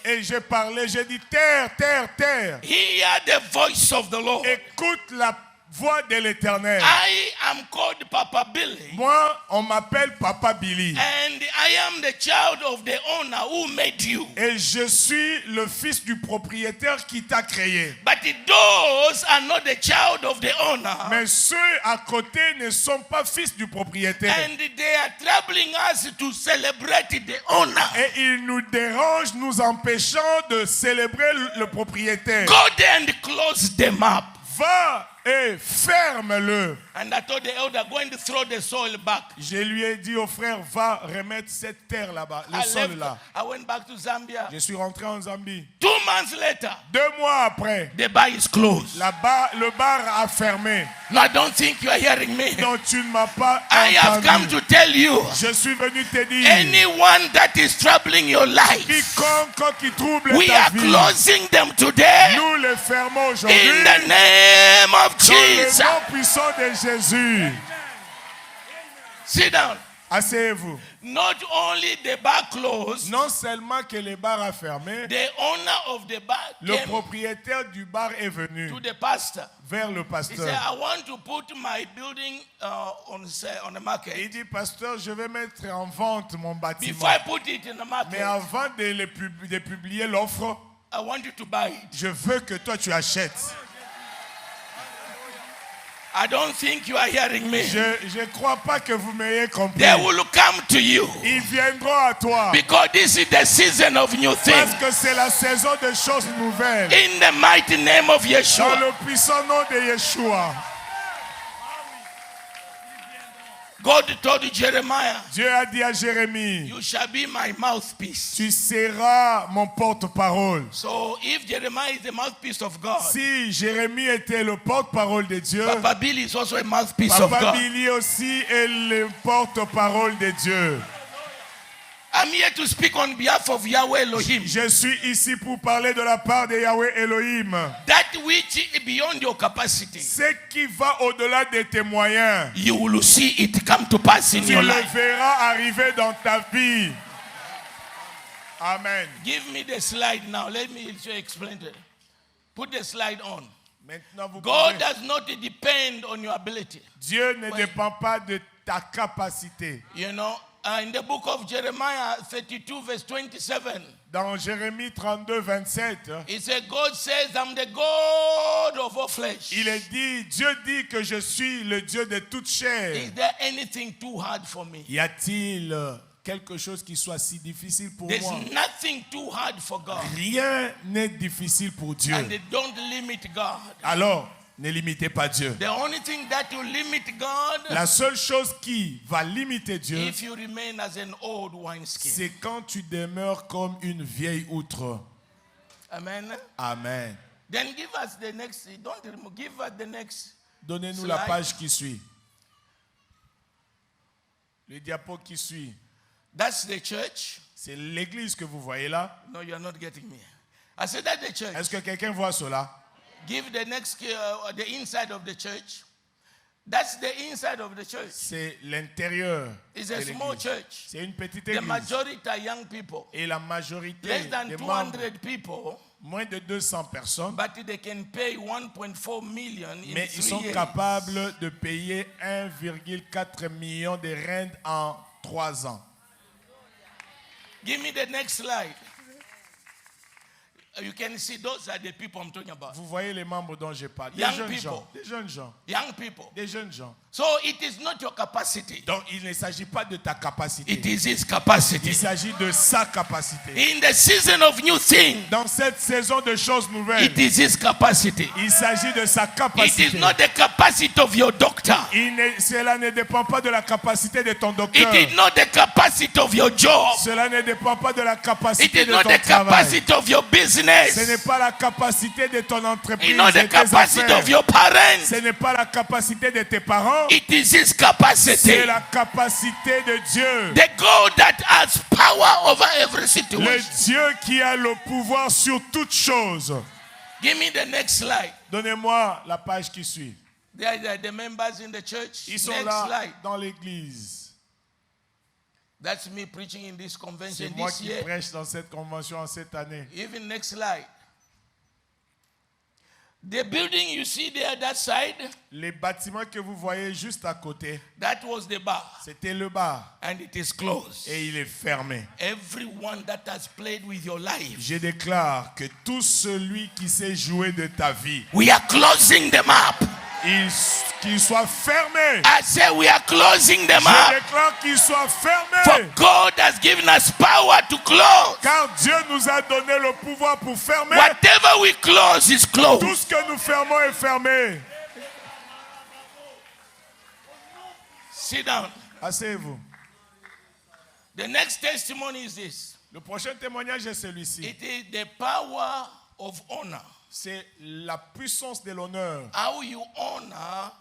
[SPEAKER 4] Et j'ai parlé, j'ai dit, terre, terre, terre.
[SPEAKER 3] Hear the voice of the Lord.
[SPEAKER 4] Écoute la voix de l'Éternel.
[SPEAKER 3] I am called Papa Billy.
[SPEAKER 4] Moi, on m'appelle Papa Billy.
[SPEAKER 3] And I am the child of the owner who made you.
[SPEAKER 4] Et je suis le fils du propriétaire qui t'a créé.
[SPEAKER 3] But those are not the child of the owner.
[SPEAKER 4] Mais ceux à côté ne sont pas fils du propriétaire.
[SPEAKER 3] And they are troubling us to celebrate the owner.
[SPEAKER 4] Et ils nous dérangent, nous empêchant de célébrer le propriétaire.
[SPEAKER 3] Go there and close them up.
[SPEAKER 4] Va et ferme-le.
[SPEAKER 3] And I told the elder, go and throw the soil back.
[SPEAKER 4] Je lui ai dit au frère, va remettre cette terre là-bas, le sol là.
[SPEAKER 3] I went back to Zambia.
[SPEAKER 4] Je suis rentré en Zambie.
[SPEAKER 3] 2 months later,
[SPEAKER 4] 2 mois après,
[SPEAKER 3] the bar is closed.
[SPEAKER 4] là-bas, le bar a fermé.
[SPEAKER 3] No, I don't think you are hearing me.
[SPEAKER 4] Non, tu ne m'as pas
[SPEAKER 3] I have come
[SPEAKER 4] entendu.
[SPEAKER 3] to tell you,
[SPEAKER 4] Je suis venu te dire,
[SPEAKER 3] anyone that is troubling your life,
[SPEAKER 4] quiconque qui trouble
[SPEAKER 3] we
[SPEAKER 4] ta
[SPEAKER 3] are
[SPEAKER 4] vie,
[SPEAKER 3] closing them today
[SPEAKER 4] nous les fermons aujourd'hui.
[SPEAKER 3] in the name of
[SPEAKER 4] Dans le
[SPEAKER 3] Jesus.
[SPEAKER 4] nom puissant de Jésus.
[SPEAKER 3] Sit down.
[SPEAKER 4] Asseyez-vous.
[SPEAKER 3] Not only the bar closed,
[SPEAKER 4] Non seulement que le bar a fermé,
[SPEAKER 3] the owner of the bar
[SPEAKER 4] le
[SPEAKER 3] came
[SPEAKER 4] propriétaire du bar est venu
[SPEAKER 3] to the pastor.
[SPEAKER 4] vers le
[SPEAKER 3] He
[SPEAKER 4] pasteur.
[SPEAKER 3] said, I want to put my building on the market.
[SPEAKER 4] Il dit, pasteur, je vais mettre en vente mon bâtiment.
[SPEAKER 3] Before I put it in the
[SPEAKER 4] Mais
[SPEAKER 3] market,
[SPEAKER 4] avant de publier l'offre,
[SPEAKER 3] I want you to buy it.
[SPEAKER 4] je veux que toi tu achètes.
[SPEAKER 3] I don't think you are hearing me.
[SPEAKER 4] Je ne crois pas que vous m'ayez compris.
[SPEAKER 3] They will come to you
[SPEAKER 4] Ils viendront à toi.
[SPEAKER 3] because this is the season of new
[SPEAKER 4] Parce
[SPEAKER 3] things.
[SPEAKER 4] que c'est la saison des choses nouvelles.
[SPEAKER 3] In the mighty name of
[SPEAKER 4] Dans
[SPEAKER 3] Yeshua.
[SPEAKER 4] le puissant nom de Yeshua.
[SPEAKER 3] God told Jeremiah,
[SPEAKER 4] Dieu a dit à Jérémie,
[SPEAKER 3] you shall be my mouthpiece.
[SPEAKER 4] tu seras mon porte-parole.
[SPEAKER 3] So if Jeremiah is the mouthpiece of God,
[SPEAKER 4] Si Jérémie était le porte-parole de Dieu,
[SPEAKER 3] Papa Billy is also a mouthpiece of
[SPEAKER 4] Papa
[SPEAKER 3] God.
[SPEAKER 4] Billy aussi est le porte-parole de Dieu.
[SPEAKER 3] I'm here to speak on behalf of Yahweh Elohim.
[SPEAKER 4] Je suis ici pour parler de la part de Yahweh Elohim.
[SPEAKER 3] That which is beyond your capacity,
[SPEAKER 4] Ce qui va au-delà de tes moyens,
[SPEAKER 3] you will see it come to pass in
[SPEAKER 4] tu
[SPEAKER 3] your
[SPEAKER 4] le
[SPEAKER 3] life.
[SPEAKER 4] verras arriver dans ta vie. Amen.
[SPEAKER 3] Give me the slide now. Let me explain it. Put the slide on.
[SPEAKER 4] Maintenant, vous
[SPEAKER 3] God
[SPEAKER 4] pouvez-
[SPEAKER 3] does not depend on your ability.
[SPEAKER 4] Dieu ne dépend pas de ta capacité.
[SPEAKER 3] You know, in the book of Jeremiah 32 verse 27,
[SPEAKER 4] Dans Jérémie 32, 27,
[SPEAKER 3] it says, God says, I'm the God of all flesh.
[SPEAKER 4] il est dit, Dieu dit que je suis le Dieu de toute chair.
[SPEAKER 3] Is there anything too hard for me?
[SPEAKER 4] Y a-t-il quelque chose qui soit si difficile pour
[SPEAKER 3] There's
[SPEAKER 4] moi?
[SPEAKER 3] nothing too hard for God.
[SPEAKER 4] Rien n'est difficile pour Dieu.
[SPEAKER 3] And they don't limit God.
[SPEAKER 4] Alors, ne limitez pas Dieu.
[SPEAKER 3] The only thing that will limit God,
[SPEAKER 4] La seule chose qui va limiter Dieu,
[SPEAKER 3] if you remain as an old wineskin.
[SPEAKER 4] c'est quand tu demeures comme une vieille outre.
[SPEAKER 3] Amen.
[SPEAKER 4] Amen.
[SPEAKER 3] Then give us the next. Don't remove. Give us the next.
[SPEAKER 4] Donnez-nous
[SPEAKER 3] Slide.
[SPEAKER 4] la page qui suit. Le diapo qui suit.
[SPEAKER 3] That's the church.
[SPEAKER 4] C'est l'église que vous voyez là.
[SPEAKER 3] No, you are not getting me. I said that's the church.
[SPEAKER 4] Est-ce que quelqu'un voit cela?
[SPEAKER 3] Give the next, the inside of the church. That's the inside of the church.
[SPEAKER 4] C'est l'intérieur.
[SPEAKER 3] It's
[SPEAKER 4] de
[SPEAKER 3] a small
[SPEAKER 4] l'église.
[SPEAKER 3] church.
[SPEAKER 4] C'est une petite
[SPEAKER 3] The
[SPEAKER 4] église.
[SPEAKER 3] majority are young people.
[SPEAKER 4] Et la majorité
[SPEAKER 3] Less than
[SPEAKER 4] des membres,
[SPEAKER 3] 200 people,
[SPEAKER 4] moins de 200 personnes,
[SPEAKER 3] but they can pay 1.4 million in
[SPEAKER 4] mais ils
[SPEAKER 3] 3
[SPEAKER 4] sont
[SPEAKER 3] years.
[SPEAKER 4] capables de payer 1,4 million de rentes en 3 ans.
[SPEAKER 3] Give me the next slide. You can see those are the people I'm talking about.
[SPEAKER 4] Vous voyez les membres dont je parle. Des
[SPEAKER 3] Young
[SPEAKER 4] jeunes
[SPEAKER 3] people.
[SPEAKER 4] gens. Des jeunes gens.
[SPEAKER 3] Young people.
[SPEAKER 4] Des jeunes gens.
[SPEAKER 3] So it is not your capacity.
[SPEAKER 4] Donc il ne s'agit pas de ta capacité.
[SPEAKER 3] It is his capacity.
[SPEAKER 4] Il s'agit de sa capacité.
[SPEAKER 3] In the season of new things,
[SPEAKER 4] Dans cette saison de choses nouvelles,
[SPEAKER 3] it is his capacity.
[SPEAKER 4] il s'agit de sa
[SPEAKER 3] It
[SPEAKER 4] capacité.
[SPEAKER 3] is not the capacity of your doctor.
[SPEAKER 4] Cela ne dépend pas de la capacité de ton
[SPEAKER 3] It
[SPEAKER 4] docteur.
[SPEAKER 3] is not the capacity of your job.
[SPEAKER 4] Cela ne dépend pas de la
[SPEAKER 3] It
[SPEAKER 4] capacité
[SPEAKER 3] is
[SPEAKER 4] de
[SPEAKER 3] not
[SPEAKER 4] ton
[SPEAKER 3] the
[SPEAKER 4] travail.
[SPEAKER 3] capacity of your business. business.
[SPEAKER 4] Ce n'est pas la capacité de ton entreprise.
[SPEAKER 3] It's not the
[SPEAKER 4] et tes
[SPEAKER 3] capacity
[SPEAKER 4] affaires.
[SPEAKER 3] of your parents.
[SPEAKER 4] Ce n'est pas la capacité de tes parents.
[SPEAKER 3] It is His capacity.
[SPEAKER 4] C'est la capacité de Dieu.
[SPEAKER 3] The God that has power over every
[SPEAKER 4] Le
[SPEAKER 3] situation.
[SPEAKER 4] Dieu qui a le pouvoir sur toutes choses.
[SPEAKER 3] Give me the next slide.
[SPEAKER 4] Donnez-moi la page qui suit.
[SPEAKER 3] There are the members in the church.
[SPEAKER 4] Ils sont
[SPEAKER 3] Next
[SPEAKER 4] là
[SPEAKER 3] slide.
[SPEAKER 4] dans l'église.
[SPEAKER 3] That's me preaching in this convention
[SPEAKER 4] C'est moi
[SPEAKER 3] this
[SPEAKER 4] qui
[SPEAKER 3] year.
[SPEAKER 4] prêche dans cette convention en cette année.
[SPEAKER 3] Even next slide. The building you see there, that side,
[SPEAKER 4] Les bâtiments que vous voyez juste à côté,
[SPEAKER 3] that was the bar.
[SPEAKER 4] c'était le bar
[SPEAKER 3] And it is closed.
[SPEAKER 4] et il est fermé.
[SPEAKER 3] Everyone that has played with your life,
[SPEAKER 4] Je déclare que tout celui qui sait jouer de ta vie,
[SPEAKER 3] we are closing them up.
[SPEAKER 4] qu'il soit fermé.
[SPEAKER 3] I say we are closing them
[SPEAKER 4] Je
[SPEAKER 3] up.
[SPEAKER 4] déclare qu'il soit fermé.
[SPEAKER 3] For God has given us power to close.
[SPEAKER 4] Car Dieu nous a donné le pouvoir pour fermer.
[SPEAKER 3] Whatever we close is
[SPEAKER 4] Tout
[SPEAKER 3] closed.
[SPEAKER 4] ce que nous fermons est fermé.
[SPEAKER 3] Sit down.
[SPEAKER 4] Asseyez-vous.
[SPEAKER 3] The next testimony is this.
[SPEAKER 4] Le prochain témoignage est celui-ci.
[SPEAKER 3] It is the power of honor.
[SPEAKER 4] C'est la puissance de l'honneur.
[SPEAKER 3] How you honor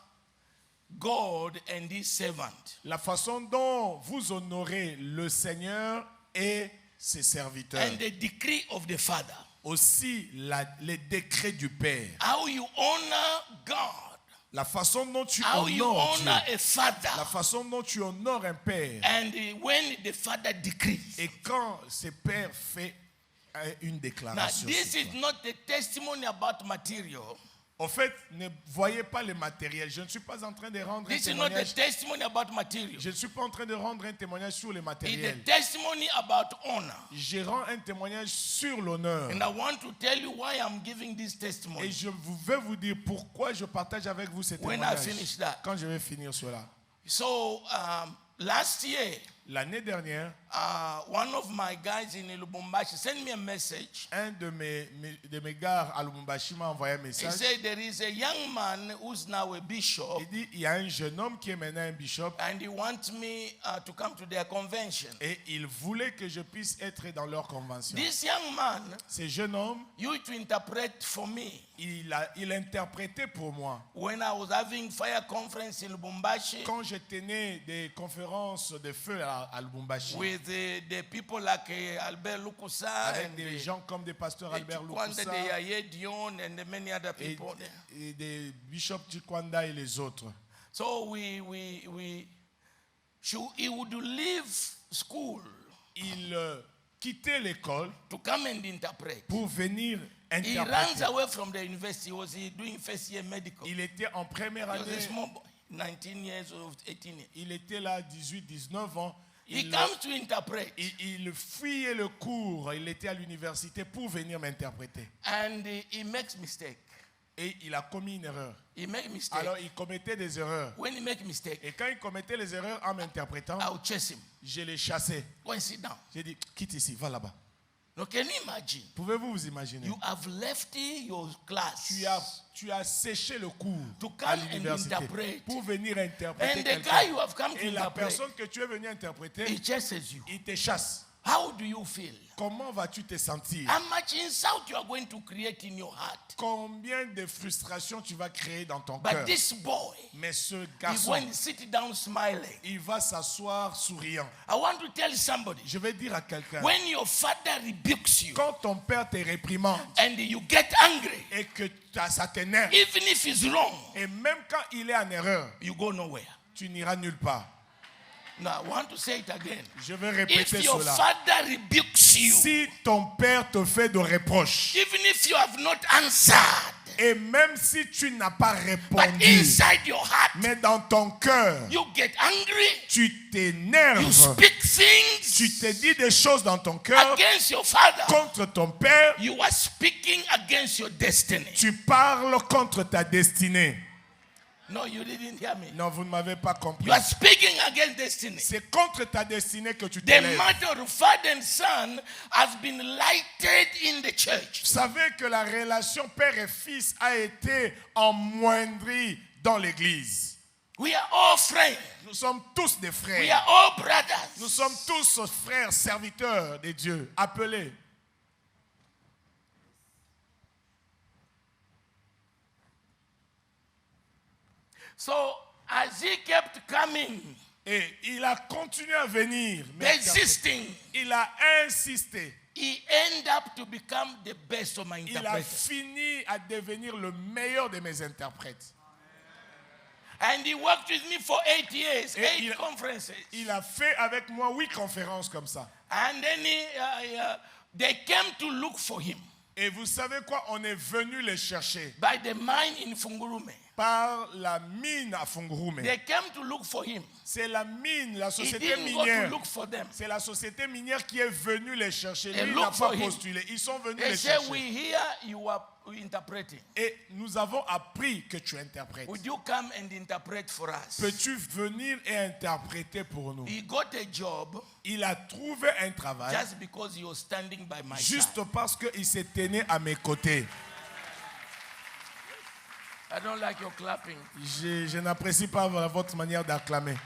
[SPEAKER 3] God and His servant.
[SPEAKER 4] La façon dont vous honorez le Seigneur et ses serviteurs.
[SPEAKER 3] And the decree of the Father.
[SPEAKER 4] Aussi les décrets du Père.
[SPEAKER 3] How you honor God.
[SPEAKER 4] La façon dont tu
[SPEAKER 3] How you
[SPEAKER 4] honores
[SPEAKER 3] honor
[SPEAKER 4] Dieu.
[SPEAKER 3] a father.
[SPEAKER 4] La façon dont tu honores un père.
[SPEAKER 3] And when the father decrees.
[SPEAKER 4] Et quand ce père fait une
[SPEAKER 3] Now,
[SPEAKER 4] déclaration.
[SPEAKER 3] this is not the testimony about material.
[SPEAKER 4] En fait, ne voyez pas le matériel. Je ne suis pas en train de rendre un
[SPEAKER 3] This is not the
[SPEAKER 4] témoignage.
[SPEAKER 3] testimony about material.
[SPEAKER 4] Je ne suis pas en train de rendre un témoignage sur le
[SPEAKER 3] It's
[SPEAKER 4] matériel.
[SPEAKER 3] the testimony about honor.
[SPEAKER 4] Je rends un témoignage sur l'honneur.
[SPEAKER 3] And I want to tell you why I'm giving this
[SPEAKER 4] Et
[SPEAKER 3] testimony.
[SPEAKER 4] je vais vous dire pourquoi je partage avec vous ce
[SPEAKER 3] When I
[SPEAKER 4] témoignage.
[SPEAKER 3] finish that.
[SPEAKER 4] Quand je vais finir cela.
[SPEAKER 3] So, last year,
[SPEAKER 4] L'année dernière,
[SPEAKER 3] one of my guys in Lubumbashi sent me a message.
[SPEAKER 4] un de mes gars à Lubumbashi m'a envoyé un
[SPEAKER 3] He
[SPEAKER 4] message.
[SPEAKER 3] said there is a young man who's now a bishop,
[SPEAKER 4] Il dit, il y a un jeune homme qui est maintenant un bishop
[SPEAKER 3] and he wants me to come to their convention.
[SPEAKER 4] et il voulait que je puisse être dans leur convention.
[SPEAKER 3] This young man
[SPEAKER 4] Ce jeune homme,
[SPEAKER 3] used to interpret for me
[SPEAKER 4] il interprétait pour moi.
[SPEAKER 3] when I was having fire conference in Lubumbashi
[SPEAKER 4] Quand je tenais des conférences de feu à Lubumbashi,
[SPEAKER 3] with the people like Albert Lukusa
[SPEAKER 4] avec
[SPEAKER 3] and
[SPEAKER 4] des gens comme des pasteurs Albert
[SPEAKER 3] Chikwanda
[SPEAKER 4] Lukusa
[SPEAKER 3] de Yaye Dion and many other people there.
[SPEAKER 4] et des bishops Chikwanda et les autres.
[SPEAKER 3] So he would leave school
[SPEAKER 4] Il quittait l'école
[SPEAKER 3] to come and interpret.
[SPEAKER 4] pour venir
[SPEAKER 3] He runs
[SPEAKER 4] interpréter.
[SPEAKER 3] away from the university. He was doing first year medical.
[SPEAKER 4] Il était en première
[SPEAKER 3] He was a
[SPEAKER 4] année.
[SPEAKER 3] small boy, 19 years old, 18 years.
[SPEAKER 4] Il était là 18-19 ans.
[SPEAKER 3] He comes to interpret.
[SPEAKER 4] Il fuyait le cours. Il était à l'université pour venir m'interpréter.
[SPEAKER 3] And he makes mistake.
[SPEAKER 4] Et il a commis une erreur.
[SPEAKER 3] He makes mistake.
[SPEAKER 4] Alors il commettait des erreurs.
[SPEAKER 3] When he makes mistake,
[SPEAKER 4] Et quand il commettait les erreurs en m'interprétant,
[SPEAKER 3] I'll chase him.
[SPEAKER 4] je les chassais.
[SPEAKER 3] Go and sit down.
[SPEAKER 4] J'ai dit, quitte ici, va là-bas.
[SPEAKER 3] Now, can you imagine?
[SPEAKER 4] Pouvez-vous vous imaginer?
[SPEAKER 3] You have left your class
[SPEAKER 4] Tu as séché le cours
[SPEAKER 3] to
[SPEAKER 4] à
[SPEAKER 3] come and
[SPEAKER 4] l'université
[SPEAKER 3] interpret.
[SPEAKER 4] pour venir interpréter
[SPEAKER 3] And the guy
[SPEAKER 4] quelqu'un.
[SPEAKER 3] you have come to
[SPEAKER 4] Et la
[SPEAKER 3] interpret,
[SPEAKER 4] personne que tu es venu interpréter,
[SPEAKER 3] he chases you.
[SPEAKER 4] il te chasse.
[SPEAKER 3] How do you feel?
[SPEAKER 4] Comment vas-tu te sentir?
[SPEAKER 3] How much insult you are going to create in your heart?
[SPEAKER 4] Combien de frustrations tu vas créer dans ton
[SPEAKER 3] But
[SPEAKER 4] cœur?
[SPEAKER 3] this boy,
[SPEAKER 4] Mais ce
[SPEAKER 3] he
[SPEAKER 4] garçon,
[SPEAKER 3] went sit down smiling.
[SPEAKER 4] il va s'asseoir souriant.
[SPEAKER 3] I want to tell somebody,
[SPEAKER 4] Je vais dire à quelqu'un,
[SPEAKER 3] when your father rebukes you
[SPEAKER 4] quand ton père te réprimande
[SPEAKER 3] and you get angry,
[SPEAKER 4] et que ça t'énerve,
[SPEAKER 3] even if he's wrong,
[SPEAKER 4] et même quand il est en erreur,
[SPEAKER 3] you go nowhere.
[SPEAKER 4] tu n'iras nulle part.
[SPEAKER 3] Now, I want to say it again.
[SPEAKER 4] Je vais
[SPEAKER 3] If
[SPEAKER 4] répéter
[SPEAKER 3] your
[SPEAKER 4] cela.
[SPEAKER 3] father rebukes you,
[SPEAKER 4] Si ton père te fait de reproches,
[SPEAKER 3] even if you have not answered,
[SPEAKER 4] et même si tu n'as pas
[SPEAKER 3] but
[SPEAKER 4] répondu,
[SPEAKER 3] inside your heart,
[SPEAKER 4] mais dans ton cœur,
[SPEAKER 3] you get angry,
[SPEAKER 4] tu
[SPEAKER 3] you
[SPEAKER 4] t'énerves,
[SPEAKER 3] speak things
[SPEAKER 4] tu te dis des choses dans ton cœur
[SPEAKER 3] against your father,
[SPEAKER 4] contre ton père,
[SPEAKER 3] you are speaking against your destiny.
[SPEAKER 4] tu parles contre ta destinée.
[SPEAKER 3] No, you didn't hear me.
[SPEAKER 4] Non, vous ne m'avez pas compris.
[SPEAKER 3] You are speaking against destiny.
[SPEAKER 4] C'est contre ta destinée que tu
[SPEAKER 3] The
[SPEAKER 4] t'élèves.
[SPEAKER 3] matter of father and son has been lighted in the church.
[SPEAKER 4] Vous savez que la relation père et fils a été amoindrie dans l'église.
[SPEAKER 3] We are all friends.
[SPEAKER 4] Nous sommes tous des
[SPEAKER 3] We
[SPEAKER 4] frères.
[SPEAKER 3] are all brothers.
[SPEAKER 4] Nous sommes tous frères serviteurs de Dieu, appelés.
[SPEAKER 3] So as he kept coming,
[SPEAKER 4] Et il a continué à venir.
[SPEAKER 3] persisting,
[SPEAKER 4] Il a insisté.
[SPEAKER 3] he ended up to become the best of my
[SPEAKER 4] Il a
[SPEAKER 3] interpreters.
[SPEAKER 4] fini à devenir le meilleur de mes interprètes.
[SPEAKER 3] And he worked with me for 8 years,
[SPEAKER 4] Et
[SPEAKER 3] 8 conferences.
[SPEAKER 4] Il a fait avec moi 8 conférences comme ça.
[SPEAKER 3] And then they came to look for him
[SPEAKER 4] Et vous savez quoi? On est venu les chercher
[SPEAKER 3] by the mine in Fungurume.
[SPEAKER 4] par la mine à Fungurume.
[SPEAKER 3] They came to look for him.
[SPEAKER 4] C'est la mine, la
[SPEAKER 3] He
[SPEAKER 4] société
[SPEAKER 3] didn't go to
[SPEAKER 4] minière.
[SPEAKER 3] look for them.
[SPEAKER 4] C'est la société minière qui est venue les chercher.
[SPEAKER 3] They
[SPEAKER 4] Lui, il
[SPEAKER 3] look
[SPEAKER 4] n'a
[SPEAKER 3] for
[SPEAKER 4] pas
[SPEAKER 3] him.
[SPEAKER 4] postulé. Ils sont venus
[SPEAKER 3] They
[SPEAKER 4] les
[SPEAKER 3] say,
[SPEAKER 4] chercher.
[SPEAKER 3] we hear you are interpreting.
[SPEAKER 4] Et nous avons appris que tu interprètes.
[SPEAKER 3] Would you come and interpret for us?
[SPEAKER 4] Peux-tu venir et interpréter pour nous?
[SPEAKER 3] He got a job
[SPEAKER 4] Il a trouvé un travail
[SPEAKER 3] just because he was standing by my
[SPEAKER 4] juste
[SPEAKER 3] side.
[SPEAKER 4] parce qu'il s'est tenu à mes côtés.
[SPEAKER 3] I don't like your clapping.
[SPEAKER 4] Je n'apprécie pas votre manière d'acclamer.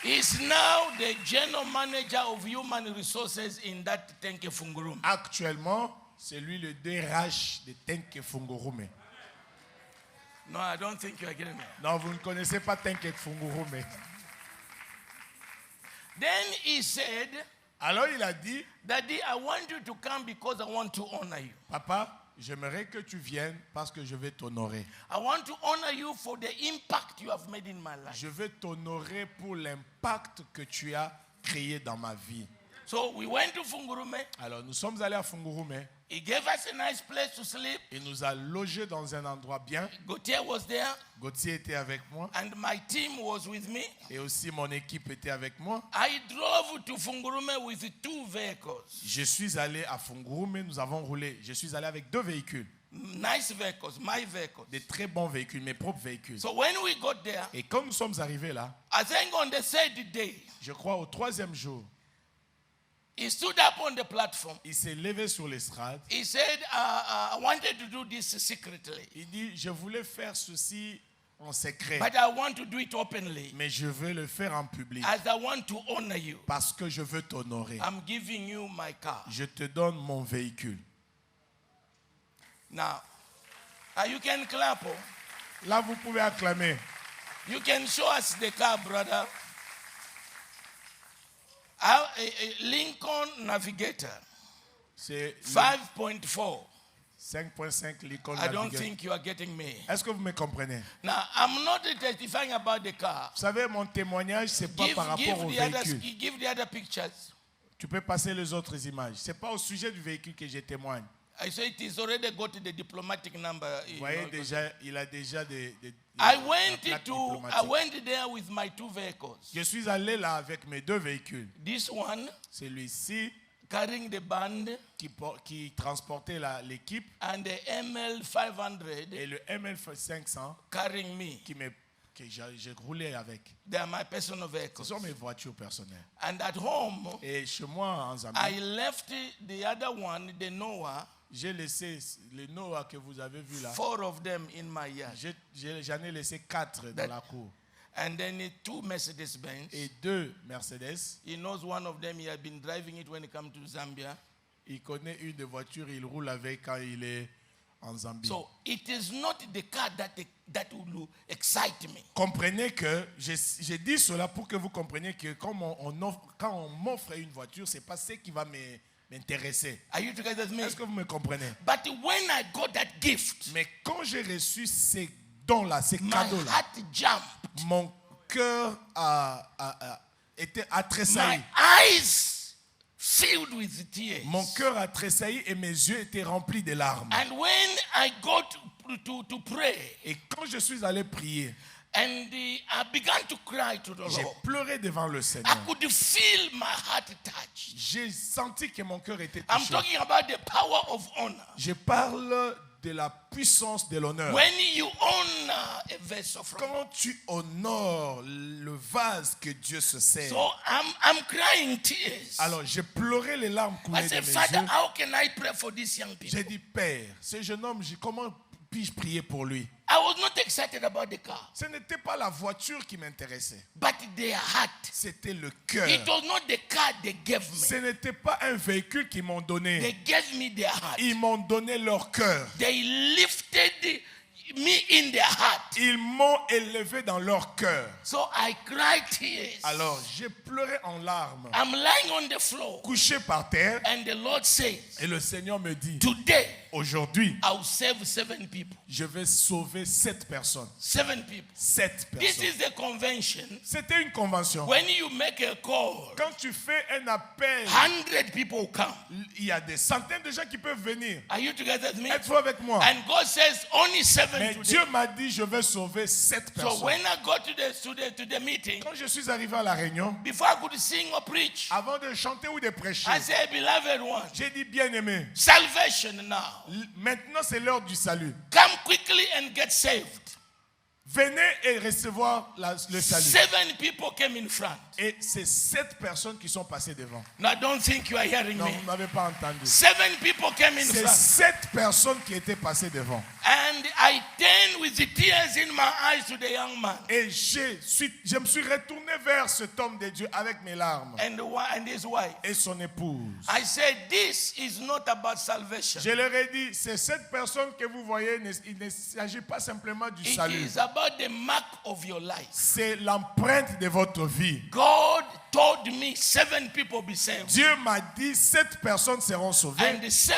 [SPEAKER 3] He's now the general manager of human resources in that Tenke Fungurum.
[SPEAKER 4] Actuellement, c'est lui le DRH de Tenke Fungurume.
[SPEAKER 3] No, I don't think you are getting me.
[SPEAKER 4] Non, vous ne connaissez pas Tenke Fungurume.
[SPEAKER 3] Then he said,
[SPEAKER 4] Alors il a dit,
[SPEAKER 3] Daddy, I want you to come because I want to honor you.
[SPEAKER 4] Papa, j'aimerais que tu viennes parce que je vais t'honorer.
[SPEAKER 3] I want to honor you for the impact you have made in my life.
[SPEAKER 4] Je vais t'honorer pour l'impact que tu as créé dans ma vie.
[SPEAKER 3] So we went to Fungurume.
[SPEAKER 4] Alors nous sommes allés à Fungurume.
[SPEAKER 3] He gave us a nice place to sleep.
[SPEAKER 4] Il nous a logés dans un endroit bien.
[SPEAKER 3] Gautier was there,
[SPEAKER 4] Gauthier était avec moi
[SPEAKER 3] and my team was with me.
[SPEAKER 4] et aussi mon équipe était avec moi.
[SPEAKER 3] I drove to Fungurume with 2 vehicles.
[SPEAKER 4] Je suis allé à Fungurume, nous avons roulé. Je suis allé avec 2 véhicules,
[SPEAKER 3] Nice vehicles, my vehicles.
[SPEAKER 4] des très bons véhicules, mes propres véhicules.
[SPEAKER 3] So when we got there,
[SPEAKER 4] Et quand nous sommes arrivés là,
[SPEAKER 3] I think on the 3rd day,
[SPEAKER 4] je crois au 3e jour,
[SPEAKER 3] he stood up on the platform.
[SPEAKER 4] il s'est levé sur l'estrade.
[SPEAKER 3] He said, I wanted to do this secretly,
[SPEAKER 4] Il dit, je voulais faire ceci en secret,
[SPEAKER 3] but I want to do it openly
[SPEAKER 4] mais je veux le faire en public
[SPEAKER 3] as I want to honor you.
[SPEAKER 4] parce que je veux t'honorer.
[SPEAKER 3] I'm giving you my car.
[SPEAKER 4] Je te donne mon véhicule.
[SPEAKER 3] Now, you can clap. Oh.
[SPEAKER 4] Là, vous pouvez acclamer.
[SPEAKER 3] You can show us the car, brother. A Lincoln Navigator,
[SPEAKER 4] C'est
[SPEAKER 3] 5.4.
[SPEAKER 4] 5.5 Lincoln
[SPEAKER 3] I don't
[SPEAKER 4] Navigator.
[SPEAKER 3] think you are getting me.
[SPEAKER 4] Est-ce que vous me comprenez?
[SPEAKER 3] Now, I'm not testifying about the car.
[SPEAKER 4] Vous savez, mon témoignage, c'est pas par rapport au véhicule.
[SPEAKER 3] Give the other pictures.
[SPEAKER 4] Tu peux passer les autres images. C'est pas au sujet du véhicule que je témoigne.
[SPEAKER 3] I say it is already got the diplomatic number.
[SPEAKER 4] Vous voyez déjà, il a déjà des
[SPEAKER 3] I
[SPEAKER 4] la plaque diplomatique.
[SPEAKER 3] went there with my 2 vehicles.
[SPEAKER 4] Je suis allé là avec mes 2 véhicules.
[SPEAKER 3] This one
[SPEAKER 4] Celui-ci
[SPEAKER 3] carrying the band
[SPEAKER 4] qui transportait l'équipe
[SPEAKER 3] and the ML 500
[SPEAKER 4] et le ML500
[SPEAKER 3] carrying me.
[SPEAKER 4] que j'ai roulé avec.
[SPEAKER 3] They are my personal
[SPEAKER 4] Ce
[SPEAKER 3] vehicles.
[SPEAKER 4] sont mes voitures personnelles.
[SPEAKER 3] And at home,
[SPEAKER 4] Et chez moi, en Zambie,
[SPEAKER 3] I left the other one, the Noah,
[SPEAKER 4] j'ai laissé les Noah que vous avez vus là.
[SPEAKER 3] 4 of them in my yard.
[SPEAKER 4] J'en ai laissé 4 dans la cour.
[SPEAKER 3] And then 2 Mercedes-Benz.
[SPEAKER 4] Et 2 Mercedes.
[SPEAKER 3] He knows one of them. He has been driving it when he comes to Zambia.
[SPEAKER 4] Il connaît une des voitures, il roule avec quand il est en Zambie.
[SPEAKER 3] So it is not the car that will excite me.
[SPEAKER 4] Comprenez que, j'ai dit cela pour que vous compreniez que quand on m'offre une voiture, c'est pas ce qui va m'intéresser.
[SPEAKER 3] Are you together with me?
[SPEAKER 4] Est-ce que vous me comprenez?
[SPEAKER 3] But when I got that gift,
[SPEAKER 4] Mais quand j'ai reçu ces dons-là, ces
[SPEAKER 3] my
[SPEAKER 4] cadeaux-là,
[SPEAKER 3] heart jumped.
[SPEAKER 4] mon cœur a tressailli.
[SPEAKER 3] My eyes filled with tears.
[SPEAKER 4] Mon cœur a tressailli et mes yeux étaient remplis de larmes.
[SPEAKER 3] And when I got to pray,
[SPEAKER 4] Et quand je suis allé prier,
[SPEAKER 3] and I began to cry to the
[SPEAKER 4] j'ai
[SPEAKER 3] Lord,
[SPEAKER 4] pleuré devant le
[SPEAKER 3] I
[SPEAKER 4] Seigneur.
[SPEAKER 3] could feel my heart touched.
[SPEAKER 4] J'ai senti que mon cœur était
[SPEAKER 3] I'm
[SPEAKER 4] touché.
[SPEAKER 3] talking about the power of honor.
[SPEAKER 4] Je parle de la puissance de l'honneur.
[SPEAKER 3] When you honor a vessel from
[SPEAKER 4] Quand tu honores le vase que Dieu se sert.
[SPEAKER 3] So I'm crying tears.
[SPEAKER 4] Alors j'ai pleuré les larmes
[SPEAKER 3] I
[SPEAKER 4] coulaient de
[SPEAKER 3] said,
[SPEAKER 4] mes
[SPEAKER 3] Father,
[SPEAKER 4] yeux.
[SPEAKER 3] how can I pray for these young people?
[SPEAKER 4] J'ai dit, Père, ce jeune homme, comment puis-je prier pour lui?
[SPEAKER 3] I was not excited about the car.
[SPEAKER 4] Ce n'était pas la voiture qui m'intéressait.
[SPEAKER 3] But their heart.
[SPEAKER 4] C'était le cœur.
[SPEAKER 3] It was not the car they gave me.
[SPEAKER 4] Ce n'était pas un véhicule qu'ils m'ont donné.
[SPEAKER 3] They gave me their heart.
[SPEAKER 4] Ils m'ont donné leur cœur.
[SPEAKER 3] They lifted me in their heart.
[SPEAKER 4] Ils m'ont élevé dans leur cœur.
[SPEAKER 3] So I cried tears.
[SPEAKER 4] Alors j'ai pleuré en larmes.
[SPEAKER 3] I'm lying on the floor.
[SPEAKER 4] Couché par terre.
[SPEAKER 3] And the Lord says,
[SPEAKER 4] et le Seigneur me dit,
[SPEAKER 3] today,
[SPEAKER 4] aujourd'hui,
[SPEAKER 3] I'll save 7 people.
[SPEAKER 4] Je vais sauver 7 personnes.
[SPEAKER 3] 7 people.
[SPEAKER 4] 7 personnes.
[SPEAKER 3] This is the convention.
[SPEAKER 4] C'était une convention.
[SPEAKER 3] When you make a call,
[SPEAKER 4] quand tu fais un appel,
[SPEAKER 3] 100 people come.
[SPEAKER 4] Il y a des centaines de gens qui peuvent venir.
[SPEAKER 3] Are you together with me?
[SPEAKER 4] Êtes-vous avec moi?
[SPEAKER 3] And God says only 7
[SPEAKER 4] mais
[SPEAKER 3] today.
[SPEAKER 4] Dieu m'a dit, je vais sauver 7 personnes.
[SPEAKER 3] So when I got to the meeting,
[SPEAKER 4] quand je suis arrivé à la réunion,
[SPEAKER 3] before I could sing or preach,
[SPEAKER 4] avant de chanter ou de prêcher,
[SPEAKER 3] I said, beloved one,
[SPEAKER 4] j'ai dit, bien-aimé,
[SPEAKER 3] salvation now.
[SPEAKER 4] Maintenant c'est l'heure du salut.
[SPEAKER 3] Come quickly and get saved.
[SPEAKER 4] Venez et recevoir le salut.
[SPEAKER 3] 7 people came in front.
[SPEAKER 4] Et c'est 7 personnes qui sont passées devant.
[SPEAKER 3] Now don't think you are hearing
[SPEAKER 4] non,
[SPEAKER 3] me.
[SPEAKER 4] Vous n'avez pas entendu.
[SPEAKER 3] 7 people came in front.
[SPEAKER 4] C'est 7 personnes qui étaient passées devant.
[SPEAKER 3] And I turned with the tears in my eyes to the young man.
[SPEAKER 4] Et je me suis retourné vers cet homme de Dieu avec mes larmes.
[SPEAKER 3] And his wife.
[SPEAKER 4] Et son épouse.
[SPEAKER 3] I said, this is not about salvation.
[SPEAKER 4] Je leur ai dit, ces 7 personnes que vous voyez, il ne s'agit pas simplement du salut.
[SPEAKER 3] It is about the mark of your life.
[SPEAKER 4] C'est l'empreinte de votre vie.
[SPEAKER 3] God told me 7 people be saved.
[SPEAKER 4] Dieu m'a dit 7 personnes seront sauvées.
[SPEAKER 3] And the 7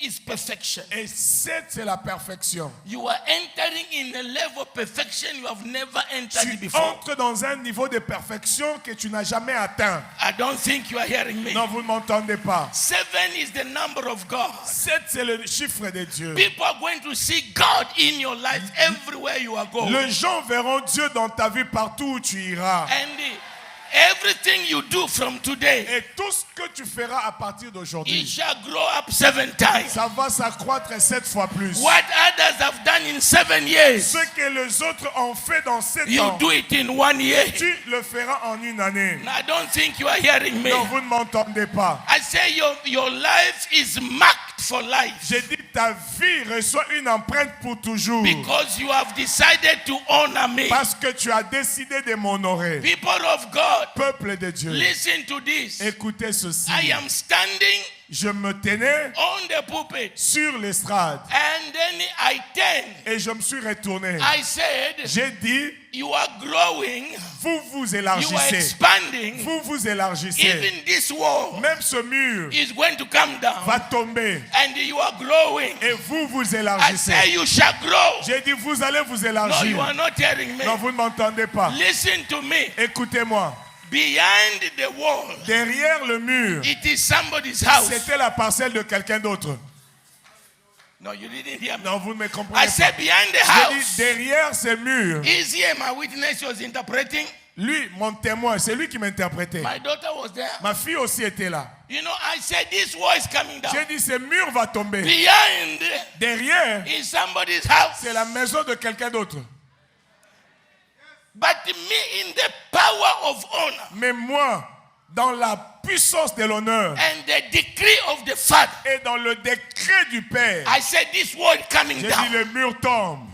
[SPEAKER 3] is perfection.
[SPEAKER 4] Et 7 c'est la perfection.
[SPEAKER 3] You are entering in a level of perfection you have never entered before.
[SPEAKER 4] Tu entres dans un niveau de perfection que tu n'as jamais atteint.
[SPEAKER 3] I don't think you are hearing me.
[SPEAKER 4] Non, vous ne m'entendez pas.
[SPEAKER 3] 7 is the number of God.
[SPEAKER 4] 7 c'est le chiffre de Dieu.
[SPEAKER 3] People are going to see God in your life everywhere you are going.
[SPEAKER 4] Les gens verront Dieu dans ta vie partout où tu iras.
[SPEAKER 3] And everything you do from today,
[SPEAKER 4] et tout ce que tu feras à partir d'aujourd'hui,
[SPEAKER 3] it shall grow up 7 times.
[SPEAKER 4] Ça va s'accroître 7 fois plus.
[SPEAKER 3] What others have done in 7 years,
[SPEAKER 4] ce que les autres ont fait dans 7
[SPEAKER 3] you
[SPEAKER 4] ans,
[SPEAKER 3] do it in 1 year.
[SPEAKER 4] Tu le feras en une année.
[SPEAKER 3] Now, I don't think you are hearing me.
[SPEAKER 4] Non, vous ne m'entendez pas.
[SPEAKER 3] I say your life is marked for life.
[SPEAKER 4] J'ai dit ta vie reçoit une empreinte pour toujours.
[SPEAKER 3] Because you have decided to honor me.
[SPEAKER 4] Parce que tu as décidé de m'honorer.
[SPEAKER 3] People of God,
[SPEAKER 4] peuple de Dieu,
[SPEAKER 3] listen to this.
[SPEAKER 4] Écoutez ceci.
[SPEAKER 3] I am standing
[SPEAKER 4] je me tenais
[SPEAKER 3] on the pulpit.
[SPEAKER 4] Sur l'estrade.
[SPEAKER 3] And then I turned.
[SPEAKER 4] Et je me suis retourné.
[SPEAKER 3] I said,
[SPEAKER 4] j'ai dit,
[SPEAKER 3] you are growing.
[SPEAKER 4] Vous vous élargissez.
[SPEAKER 3] You are expanding.
[SPEAKER 4] Vous vous élargissez.
[SPEAKER 3] Even this wall,
[SPEAKER 4] même ce mur,
[SPEAKER 3] is going to come down.
[SPEAKER 4] Va tomber.
[SPEAKER 3] And you are growing.
[SPEAKER 4] Et vous vous élargissez.
[SPEAKER 3] I say you shall grow.
[SPEAKER 4] J'ai dit, vous allez vous élargir.
[SPEAKER 3] No, you are not hearing me.
[SPEAKER 4] Non, vous ne m'entendez pas.
[SPEAKER 3] Listen to me.
[SPEAKER 4] Écoutez-moi.
[SPEAKER 3] Behind the wall,
[SPEAKER 4] derrière le mur,
[SPEAKER 3] it is somebody's house.
[SPEAKER 4] C'était la parcelle de quelqu'un d'autre.
[SPEAKER 3] No, you didn't hear me.
[SPEAKER 4] Non, vous ne me comprenez
[SPEAKER 3] I said behind the house.
[SPEAKER 4] J'ai dit, derrière ce mur.
[SPEAKER 3] Is here my witness was interpreting.
[SPEAKER 4] Lui, mon témoin, c'est lui qui m'interprétait.
[SPEAKER 3] My daughter was there.
[SPEAKER 4] Ma fille aussi était là.
[SPEAKER 3] You know, I said this wall is coming down.
[SPEAKER 4] J'ai dit, ce mur va tomber.
[SPEAKER 3] Behind,
[SPEAKER 4] derrière,
[SPEAKER 3] is somebody's house.
[SPEAKER 4] C'est la maison de quelqu'un d'autre.
[SPEAKER 3] But me in the power of honor.
[SPEAKER 4] Mais moi, dans la puissance de l'honneur.
[SPEAKER 3] And the decree of the Father.
[SPEAKER 4] Et dans le décret du Père.
[SPEAKER 3] I said this wall is coming down.
[SPEAKER 4] J'ai dit, le mur tombe.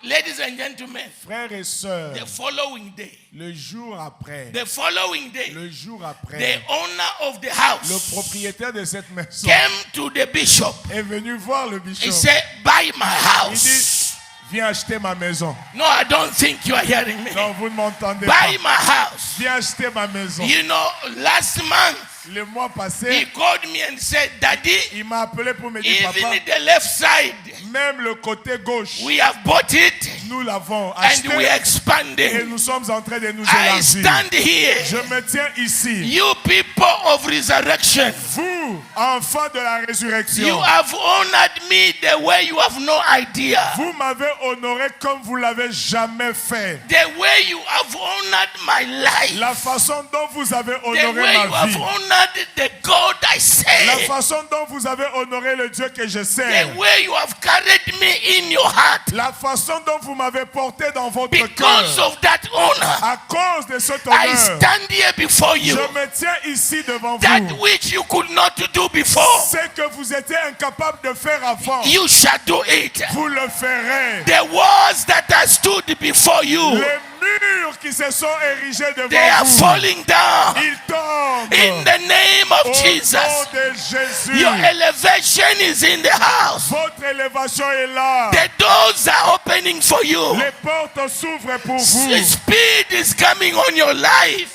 [SPEAKER 3] Ladies and gentlemen,
[SPEAKER 4] frères et sœurs,
[SPEAKER 3] the following day,
[SPEAKER 4] le jour après,
[SPEAKER 3] the following day,
[SPEAKER 4] le jour après,
[SPEAKER 3] the owner of the house,
[SPEAKER 4] le propriétaire de cette maison,
[SPEAKER 3] came to the bishop,
[SPEAKER 4] est venu voir le bishop.
[SPEAKER 3] He said, "Buy my house."
[SPEAKER 4] Il dit, viens acheter ma maison.
[SPEAKER 3] No, I don't think you are hearing me.
[SPEAKER 4] Non, vous ne m'entendez pas.
[SPEAKER 3] Buy my house.
[SPEAKER 4] Viens acheter ma maison.
[SPEAKER 3] You know, last month,
[SPEAKER 4] le mois passé,
[SPEAKER 3] he called me and said, "Daddy,
[SPEAKER 4] il m'a appelé pour me dire,
[SPEAKER 3] even
[SPEAKER 4] papa,
[SPEAKER 3] the left side,
[SPEAKER 4] même le côté gauche,
[SPEAKER 3] we have bought it,
[SPEAKER 4] nous l'avons acheté,
[SPEAKER 3] and we are
[SPEAKER 4] et
[SPEAKER 3] expanding.
[SPEAKER 4] nous sommes en train de nous
[SPEAKER 3] I
[SPEAKER 4] élargir.
[SPEAKER 3] stand here.
[SPEAKER 4] Je me tiens ici.
[SPEAKER 3] You people of resurrection,
[SPEAKER 4] vous, enfants de la résurrection,
[SPEAKER 3] you have honored me the way you have no idea.
[SPEAKER 4] Vous m'avez honoré comme vous l'avez jamais fait.
[SPEAKER 3] The way you have honored my life.
[SPEAKER 4] La façon dont vous avez
[SPEAKER 3] The
[SPEAKER 4] honoré
[SPEAKER 3] way you
[SPEAKER 4] ma
[SPEAKER 3] have
[SPEAKER 4] vie.
[SPEAKER 3] honored the God I
[SPEAKER 4] La
[SPEAKER 3] say.
[SPEAKER 4] façon dont vous avez honoré le Dieu que je
[SPEAKER 3] The
[SPEAKER 4] sers.
[SPEAKER 3] way you have carried me in your heart.
[SPEAKER 4] La façon dont vous m'avez porté dans votre
[SPEAKER 3] because
[SPEAKER 4] cœur.
[SPEAKER 3] of that honor,
[SPEAKER 4] À cause de cet
[SPEAKER 3] I
[SPEAKER 4] honneur,
[SPEAKER 3] stand here before you.
[SPEAKER 4] je me tiens ici devant
[SPEAKER 3] That
[SPEAKER 4] vous.
[SPEAKER 3] which you could not do before,
[SPEAKER 4] Ce que vous étiez incapable de faire avant,
[SPEAKER 3] you shall do it.
[SPEAKER 4] vous le ferez.
[SPEAKER 3] The walls that are stood before you,
[SPEAKER 4] Les murs qui se sont érigés
[SPEAKER 3] they are
[SPEAKER 4] devant vous,
[SPEAKER 3] falling down.
[SPEAKER 4] ils tombent.
[SPEAKER 3] In the name of
[SPEAKER 4] Au
[SPEAKER 3] Jesus,
[SPEAKER 4] nom de Jésus,
[SPEAKER 3] your elevation is in the house.
[SPEAKER 4] votre élévation est là.
[SPEAKER 3] The doors are opening for you.
[SPEAKER 4] Les portes s'ouvrent pour vous.
[SPEAKER 3] Speed is coming on your life.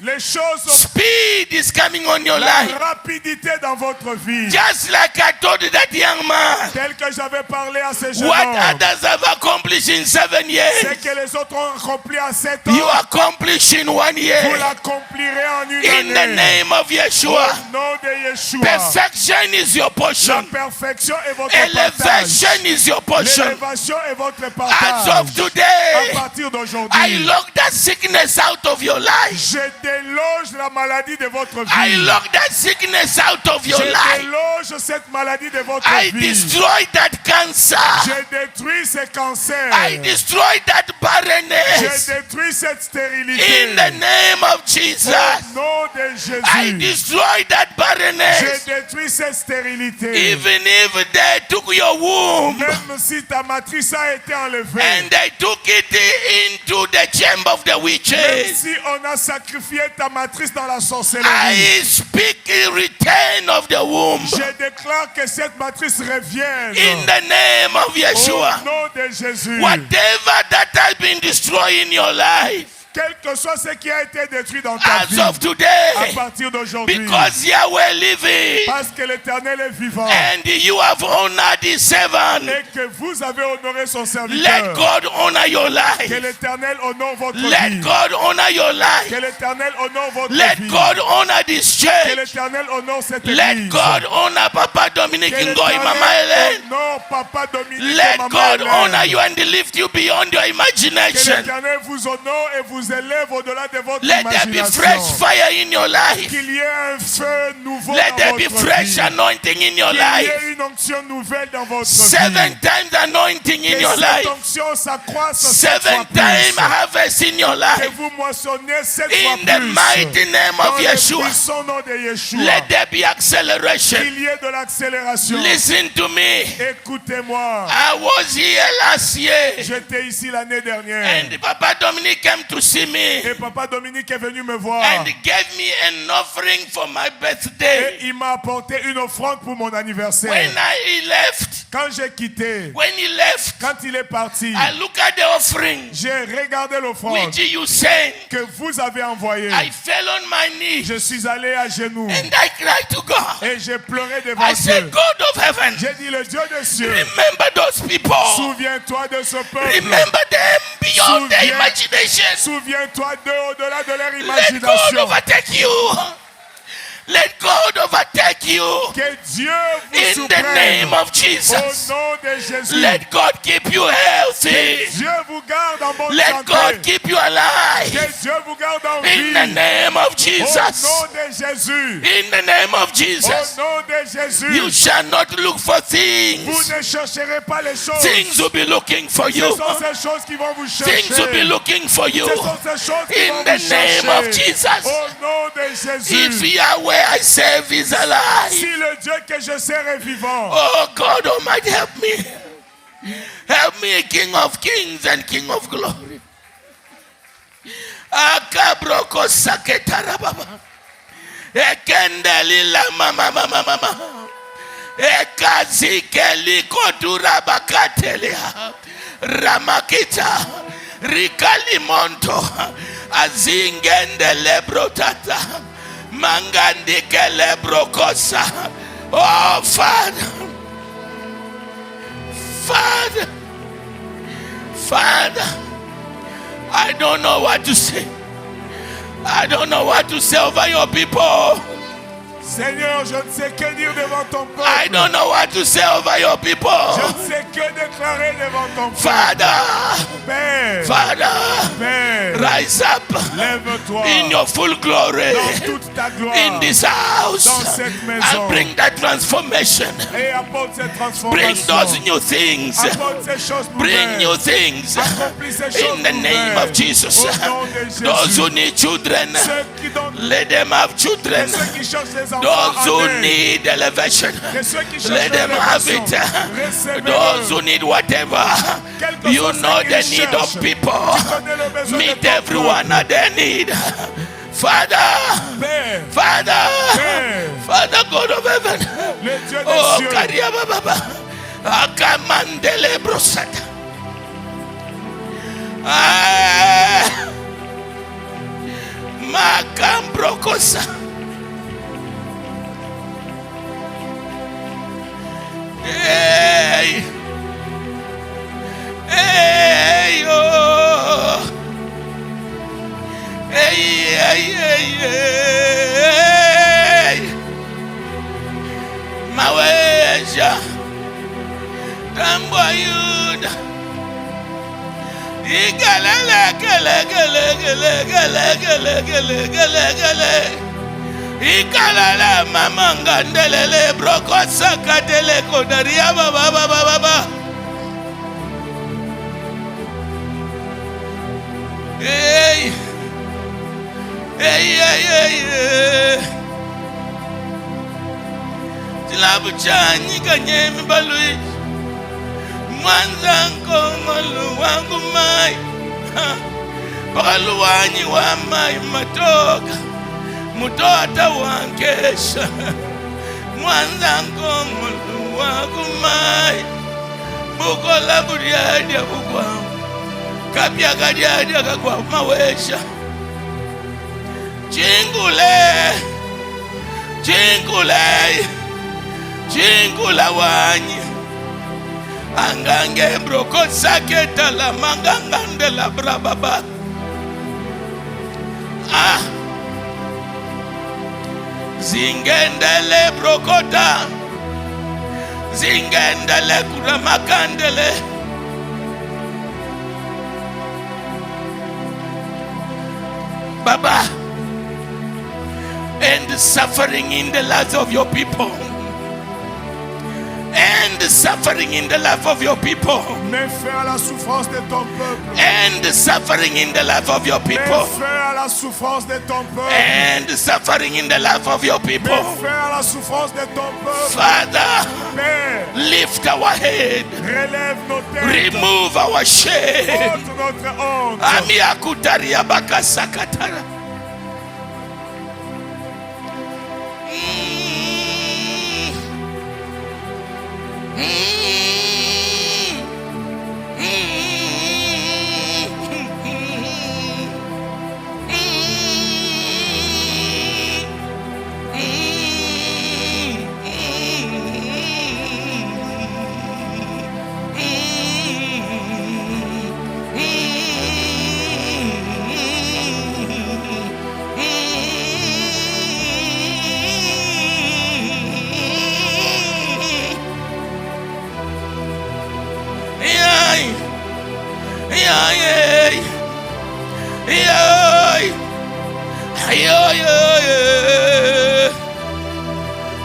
[SPEAKER 4] Les choses,
[SPEAKER 3] Speed is coming on your
[SPEAKER 4] la
[SPEAKER 3] life.
[SPEAKER 4] rapidité dans votre vie.
[SPEAKER 3] Just like I told that young man,
[SPEAKER 4] Tel que j'avais parlé à ces jeunes
[SPEAKER 3] what
[SPEAKER 4] hommes.
[SPEAKER 3] others have accomplished in 7
[SPEAKER 4] Ce
[SPEAKER 3] years,
[SPEAKER 4] que les autres ont accompli à 7 ans,
[SPEAKER 3] you accomplish in 1
[SPEAKER 4] vous
[SPEAKER 3] year.
[SPEAKER 4] l'accomplirez en une
[SPEAKER 3] In the
[SPEAKER 4] année.
[SPEAKER 3] name of
[SPEAKER 4] Au
[SPEAKER 3] Yeshua,
[SPEAKER 4] nom de Yeshua.
[SPEAKER 3] perfection is your
[SPEAKER 4] La
[SPEAKER 3] portion.
[SPEAKER 4] perfection est votre partage.
[SPEAKER 3] Elevation is your portion.
[SPEAKER 4] L'élévation est votre
[SPEAKER 3] As
[SPEAKER 4] partage.
[SPEAKER 3] of today,
[SPEAKER 4] À partir
[SPEAKER 3] I
[SPEAKER 4] d'aujourd'hui,
[SPEAKER 3] lock that sickness out of your life.
[SPEAKER 4] je déloge la maladie de votre
[SPEAKER 3] I
[SPEAKER 4] vie.
[SPEAKER 3] lock that sickness out of
[SPEAKER 4] Je
[SPEAKER 3] your life.
[SPEAKER 4] déloge cette maladie de votre
[SPEAKER 3] I
[SPEAKER 4] vie.
[SPEAKER 3] destroy that cancer.
[SPEAKER 4] Je détruis ces cancers.
[SPEAKER 3] I destroy that
[SPEAKER 4] Je
[SPEAKER 3] barrenness.
[SPEAKER 4] détruis cette stérilité.
[SPEAKER 3] In the name of Jesus,
[SPEAKER 4] Au nom de
[SPEAKER 3] I
[SPEAKER 4] Jésus.
[SPEAKER 3] destroy that
[SPEAKER 4] Je
[SPEAKER 3] barrenness.
[SPEAKER 4] détruis cette stérilité.
[SPEAKER 3] Even if they took your womb
[SPEAKER 4] Même si ta matrice a été enlevée.
[SPEAKER 3] and they took it into the chamber of the
[SPEAKER 4] Même
[SPEAKER 3] witches,
[SPEAKER 4] si on a sacrifié ta matrice dans la sorcellerie.
[SPEAKER 3] I speak a return of the womb.
[SPEAKER 4] Je déclare que cette matrice revienne.
[SPEAKER 3] In the name of
[SPEAKER 4] Au
[SPEAKER 3] Yeshua,
[SPEAKER 4] nom de Jésus.
[SPEAKER 3] whatever that has been destroyed in your life,
[SPEAKER 4] Quel que soit ce qui a été détruit dans ta
[SPEAKER 3] as
[SPEAKER 4] vie.
[SPEAKER 3] of
[SPEAKER 4] À
[SPEAKER 3] today,
[SPEAKER 4] partir d'aujourd'hui.
[SPEAKER 3] because Yahweh living
[SPEAKER 4] Parce que l'Éternel est vivant.
[SPEAKER 3] and you have honored his servant,
[SPEAKER 4] Et que vous avez honoré son
[SPEAKER 3] let
[SPEAKER 4] serviteur.
[SPEAKER 3] God honor your
[SPEAKER 4] Que
[SPEAKER 3] life.
[SPEAKER 4] l'Éternel honore votre
[SPEAKER 3] Let
[SPEAKER 4] vie.
[SPEAKER 3] God honor your
[SPEAKER 4] Que
[SPEAKER 3] life.
[SPEAKER 4] l'Éternel honore votre
[SPEAKER 3] Let
[SPEAKER 4] vie.
[SPEAKER 3] God honor this
[SPEAKER 4] Que
[SPEAKER 3] church.
[SPEAKER 4] l'Éternel honore cette
[SPEAKER 3] Let
[SPEAKER 4] église.
[SPEAKER 3] God honor Papa Dominic
[SPEAKER 4] Que
[SPEAKER 3] Ngoy, Mama
[SPEAKER 4] l'Éternel
[SPEAKER 3] Helen.
[SPEAKER 4] honore Papa Dominique et
[SPEAKER 3] Let
[SPEAKER 4] Maman
[SPEAKER 3] God
[SPEAKER 4] Hélène.
[SPEAKER 3] honor you and lift you beyond your
[SPEAKER 4] Que
[SPEAKER 3] imagination.
[SPEAKER 4] l'Éternel vous honore et vous élève au-delà de votre
[SPEAKER 3] Let there be
[SPEAKER 4] imagination.
[SPEAKER 3] fresh fire in your life.
[SPEAKER 4] Qu'il y ait un feu nouveau
[SPEAKER 3] Let
[SPEAKER 4] dans
[SPEAKER 3] there be
[SPEAKER 4] votre
[SPEAKER 3] fresh
[SPEAKER 4] vie.
[SPEAKER 3] anointing in your
[SPEAKER 4] Qu'il y
[SPEAKER 3] life.
[SPEAKER 4] ait une onction nouvelle dans votre
[SPEAKER 3] 7
[SPEAKER 4] vie.
[SPEAKER 3] times anointing in
[SPEAKER 4] Que
[SPEAKER 3] your
[SPEAKER 4] cette
[SPEAKER 3] life.
[SPEAKER 4] onction s'accroisse 7
[SPEAKER 3] 7
[SPEAKER 4] fois
[SPEAKER 3] times
[SPEAKER 4] plus.
[SPEAKER 3] harvest in your
[SPEAKER 4] Que
[SPEAKER 3] life.
[SPEAKER 4] vous moissonnez 7 fois
[SPEAKER 3] In the
[SPEAKER 4] plus.
[SPEAKER 3] mighty name
[SPEAKER 4] Dans
[SPEAKER 3] of
[SPEAKER 4] le
[SPEAKER 3] Yeshua.
[SPEAKER 4] puissant nom de Yeshua.
[SPEAKER 3] Let there be acceleration.
[SPEAKER 4] Qu'il y ait de l'accélération.
[SPEAKER 3] Listen to me.
[SPEAKER 4] Écoutez-moi.
[SPEAKER 3] I was here last year
[SPEAKER 4] J'étais ici l'année dernière.
[SPEAKER 3] and Papa Dominic came to see me
[SPEAKER 4] Et Papa Dominique est venu me voir.
[SPEAKER 3] and gave me an offering for my birthday.
[SPEAKER 4] Et il m'a apporté une offrande pour mon anniversaire.
[SPEAKER 3] When he left,
[SPEAKER 4] Quand j'ai quitté, quand il est parti,
[SPEAKER 3] I look at the offering
[SPEAKER 4] j'ai regardé l'offrande
[SPEAKER 3] which you sent.
[SPEAKER 4] que vous avez envoyée.
[SPEAKER 3] I fell on my knees
[SPEAKER 4] Je suis allé à genoux
[SPEAKER 3] and I cried to God.
[SPEAKER 4] et j'ai pleuré devant
[SPEAKER 3] I said,
[SPEAKER 4] Dieu.
[SPEAKER 3] God of heaven,
[SPEAKER 4] J'ai dit, le Dieu des cieux,
[SPEAKER 3] remember those people.
[SPEAKER 4] souviens-toi de ce peuple.
[SPEAKER 3] Remember them beyond their
[SPEAKER 4] Souviens-
[SPEAKER 3] imagination.
[SPEAKER 4] Souviens-toi d'eux au-delà de leur
[SPEAKER 3] Let God
[SPEAKER 4] imagination.
[SPEAKER 3] overtake you. Let God overtake you.
[SPEAKER 4] Que Dieu vous
[SPEAKER 3] In the
[SPEAKER 4] surprenne.
[SPEAKER 3] name of
[SPEAKER 4] Au
[SPEAKER 3] Jesus.
[SPEAKER 4] nom de Jésus.
[SPEAKER 3] Let God keep you healthy.
[SPEAKER 4] Dieu vous garde en bonne
[SPEAKER 3] Let
[SPEAKER 4] santé.
[SPEAKER 3] God keep you alive.
[SPEAKER 4] Que Dieu vous garde en
[SPEAKER 3] In
[SPEAKER 4] vie.
[SPEAKER 3] the name of
[SPEAKER 4] Au
[SPEAKER 3] Jesus.
[SPEAKER 4] nom de Jésus.
[SPEAKER 3] In the name of
[SPEAKER 4] Au
[SPEAKER 3] Jesus.
[SPEAKER 4] nom de Jésus.
[SPEAKER 3] You shall not look for
[SPEAKER 4] Vous
[SPEAKER 3] things.
[SPEAKER 4] ne chercherez pas les choses.
[SPEAKER 3] Things will be looking for
[SPEAKER 4] Ce
[SPEAKER 3] you.
[SPEAKER 4] sont ces choses qui vont vous chercher.
[SPEAKER 3] Things will be looking for you.
[SPEAKER 4] Ce sont ces choses qui
[SPEAKER 3] In
[SPEAKER 4] vont
[SPEAKER 3] the
[SPEAKER 4] vous
[SPEAKER 3] name of
[SPEAKER 4] chercher.
[SPEAKER 3] Jesus.
[SPEAKER 4] Au nom de
[SPEAKER 3] If
[SPEAKER 4] Jésus.
[SPEAKER 3] Yahweh I serve is alive.
[SPEAKER 4] Si le Dieu que je sers est vivant.
[SPEAKER 3] Oh God Almighty, help me. Help me, King of Kings and King of Glory. Akabroko saketara baba. Ekendeli la mama mama mama. Ekazikeli kodura bakatelia. Ramakita. Rikalimonto. Azingende lebrotata. Mangandike lebrokosa. Oh Father. Father, Father, I don't know what to say. I don't know what to say over your people.
[SPEAKER 4] Seigneur, je ne sais que dire devant ton peuple.
[SPEAKER 3] I don't know what to say over your people.
[SPEAKER 4] Je ne sais que déclarer devant ton peuple.
[SPEAKER 3] Father,
[SPEAKER 4] Père,
[SPEAKER 3] Father,
[SPEAKER 4] Père,
[SPEAKER 3] rise up
[SPEAKER 4] lève-toi
[SPEAKER 3] in your full glory
[SPEAKER 4] dans toute ta gloire
[SPEAKER 3] in this house
[SPEAKER 4] dans cette maison
[SPEAKER 3] and bring that transformation.
[SPEAKER 4] et apporte cette
[SPEAKER 3] Bring
[SPEAKER 4] transformation.
[SPEAKER 3] those new things.
[SPEAKER 4] Apporte ces choses
[SPEAKER 3] Bring
[SPEAKER 4] nouvelles.
[SPEAKER 3] new things
[SPEAKER 4] Accomplis ces choses
[SPEAKER 3] in the name
[SPEAKER 4] nouvelles.
[SPEAKER 3] of Jesus.
[SPEAKER 4] Au nom de Jésus.
[SPEAKER 3] Those who need children,
[SPEAKER 4] Ceux qui donnent,
[SPEAKER 3] let them have children.
[SPEAKER 4] ceux qui cherchent les enfants,
[SPEAKER 3] Those who
[SPEAKER 4] amène.
[SPEAKER 3] need elevation,
[SPEAKER 4] Et ceux qui cherchent
[SPEAKER 3] let them have
[SPEAKER 4] l'élévation,
[SPEAKER 3] it.
[SPEAKER 4] recevez-le.
[SPEAKER 3] Those who need whatever,
[SPEAKER 4] Quel que
[SPEAKER 3] you
[SPEAKER 4] soit
[SPEAKER 3] know
[SPEAKER 4] ce
[SPEAKER 3] the
[SPEAKER 4] qu'ils
[SPEAKER 3] need of
[SPEAKER 4] cherchent.
[SPEAKER 3] people.
[SPEAKER 4] Tu connais le besoin
[SPEAKER 3] Meet
[SPEAKER 4] de ton
[SPEAKER 3] everyone
[SPEAKER 4] peuple.
[SPEAKER 3] at their need. Father,
[SPEAKER 4] Père,
[SPEAKER 3] Father,
[SPEAKER 4] Père,
[SPEAKER 3] Father God of heaven.
[SPEAKER 4] le Dieu des
[SPEAKER 3] Oh,
[SPEAKER 4] cieux,
[SPEAKER 3] Kariaba Baba. Akamandele brosata. Ah. Makambrokosa. Hey. Hey, oh. Hey, hey, hey, hey. Maweja. Tambwa Yuda. Igalele, gele, gele, gele, gele, gele, gele, gele, gele. Igalele, mamanga, ndelele, brokosa, katele, kodaria, baba, baba, baba. Hey, hey, hey, hey, hey. Tilabu chanyi kanyemi balui. Mwanza ngomolu wangu mai. Pakaluwanyi wa mai matoka. Mutota wankesha. Mwanza ngomolu wangu mai. Bukola buriadia bukwa. Kapya kadiadia kakwa mawesha. Chingule. Chingule. Chingula wanyi. Angange broko saketa la mangangande la brababa. Ah. Zingendele brokota. Zingendele kuramakandele. Baba, end suffering in the lives of your people. End suffering in the life of your people.
[SPEAKER 4] mets fin à la souffrance de ton peuple.
[SPEAKER 3] End suffering in the life of your
[SPEAKER 4] Mets
[SPEAKER 3] people.
[SPEAKER 4] fin à la souffrance de ton peuple.
[SPEAKER 3] End suffering in the life of your people.
[SPEAKER 4] Mets fin à la souffrance de ton peuple.
[SPEAKER 3] Father,
[SPEAKER 4] Père,
[SPEAKER 3] lift our head.
[SPEAKER 4] relève nos têtes.
[SPEAKER 3] Remove our shame.
[SPEAKER 4] Ôte notre honte.
[SPEAKER 3] Ami akutaria bakasakatara.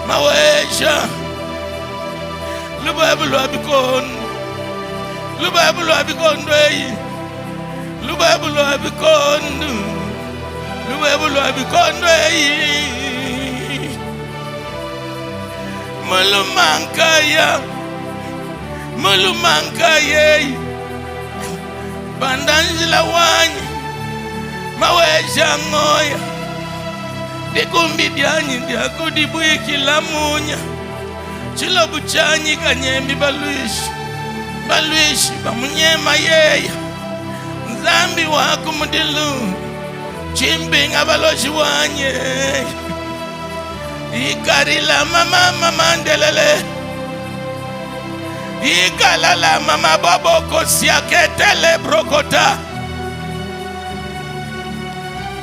[SPEAKER 3] Maweja Lubabu abikon Lubabu abikon dei Lubabu abikon Lubabu abikon dei Mulumankaya Bandanjila wanyi Maweja ngoya Dikumbi dianyi diakudibui kila munya Chilobu chanyi kanyembi baluishi Baluishi bamunyema yeya Nzambi waku mudilu Chimbinga baloshi wanye Ikarila mama mandelele Ikalala mama baboko siaketele brokota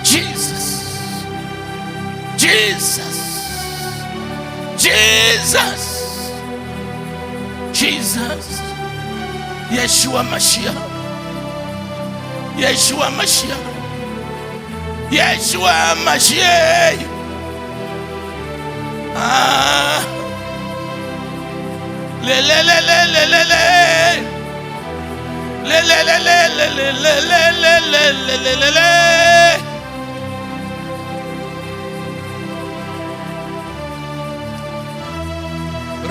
[SPEAKER 3] Jesus Jesus Jesus Jesus Yeshua Mashiach Yeshua Mashiach. Yeshua Mashiach. Ah. Le le le le le le le. Le le le le le le le le le le le le.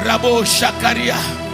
[SPEAKER 3] Rabo Shakaria.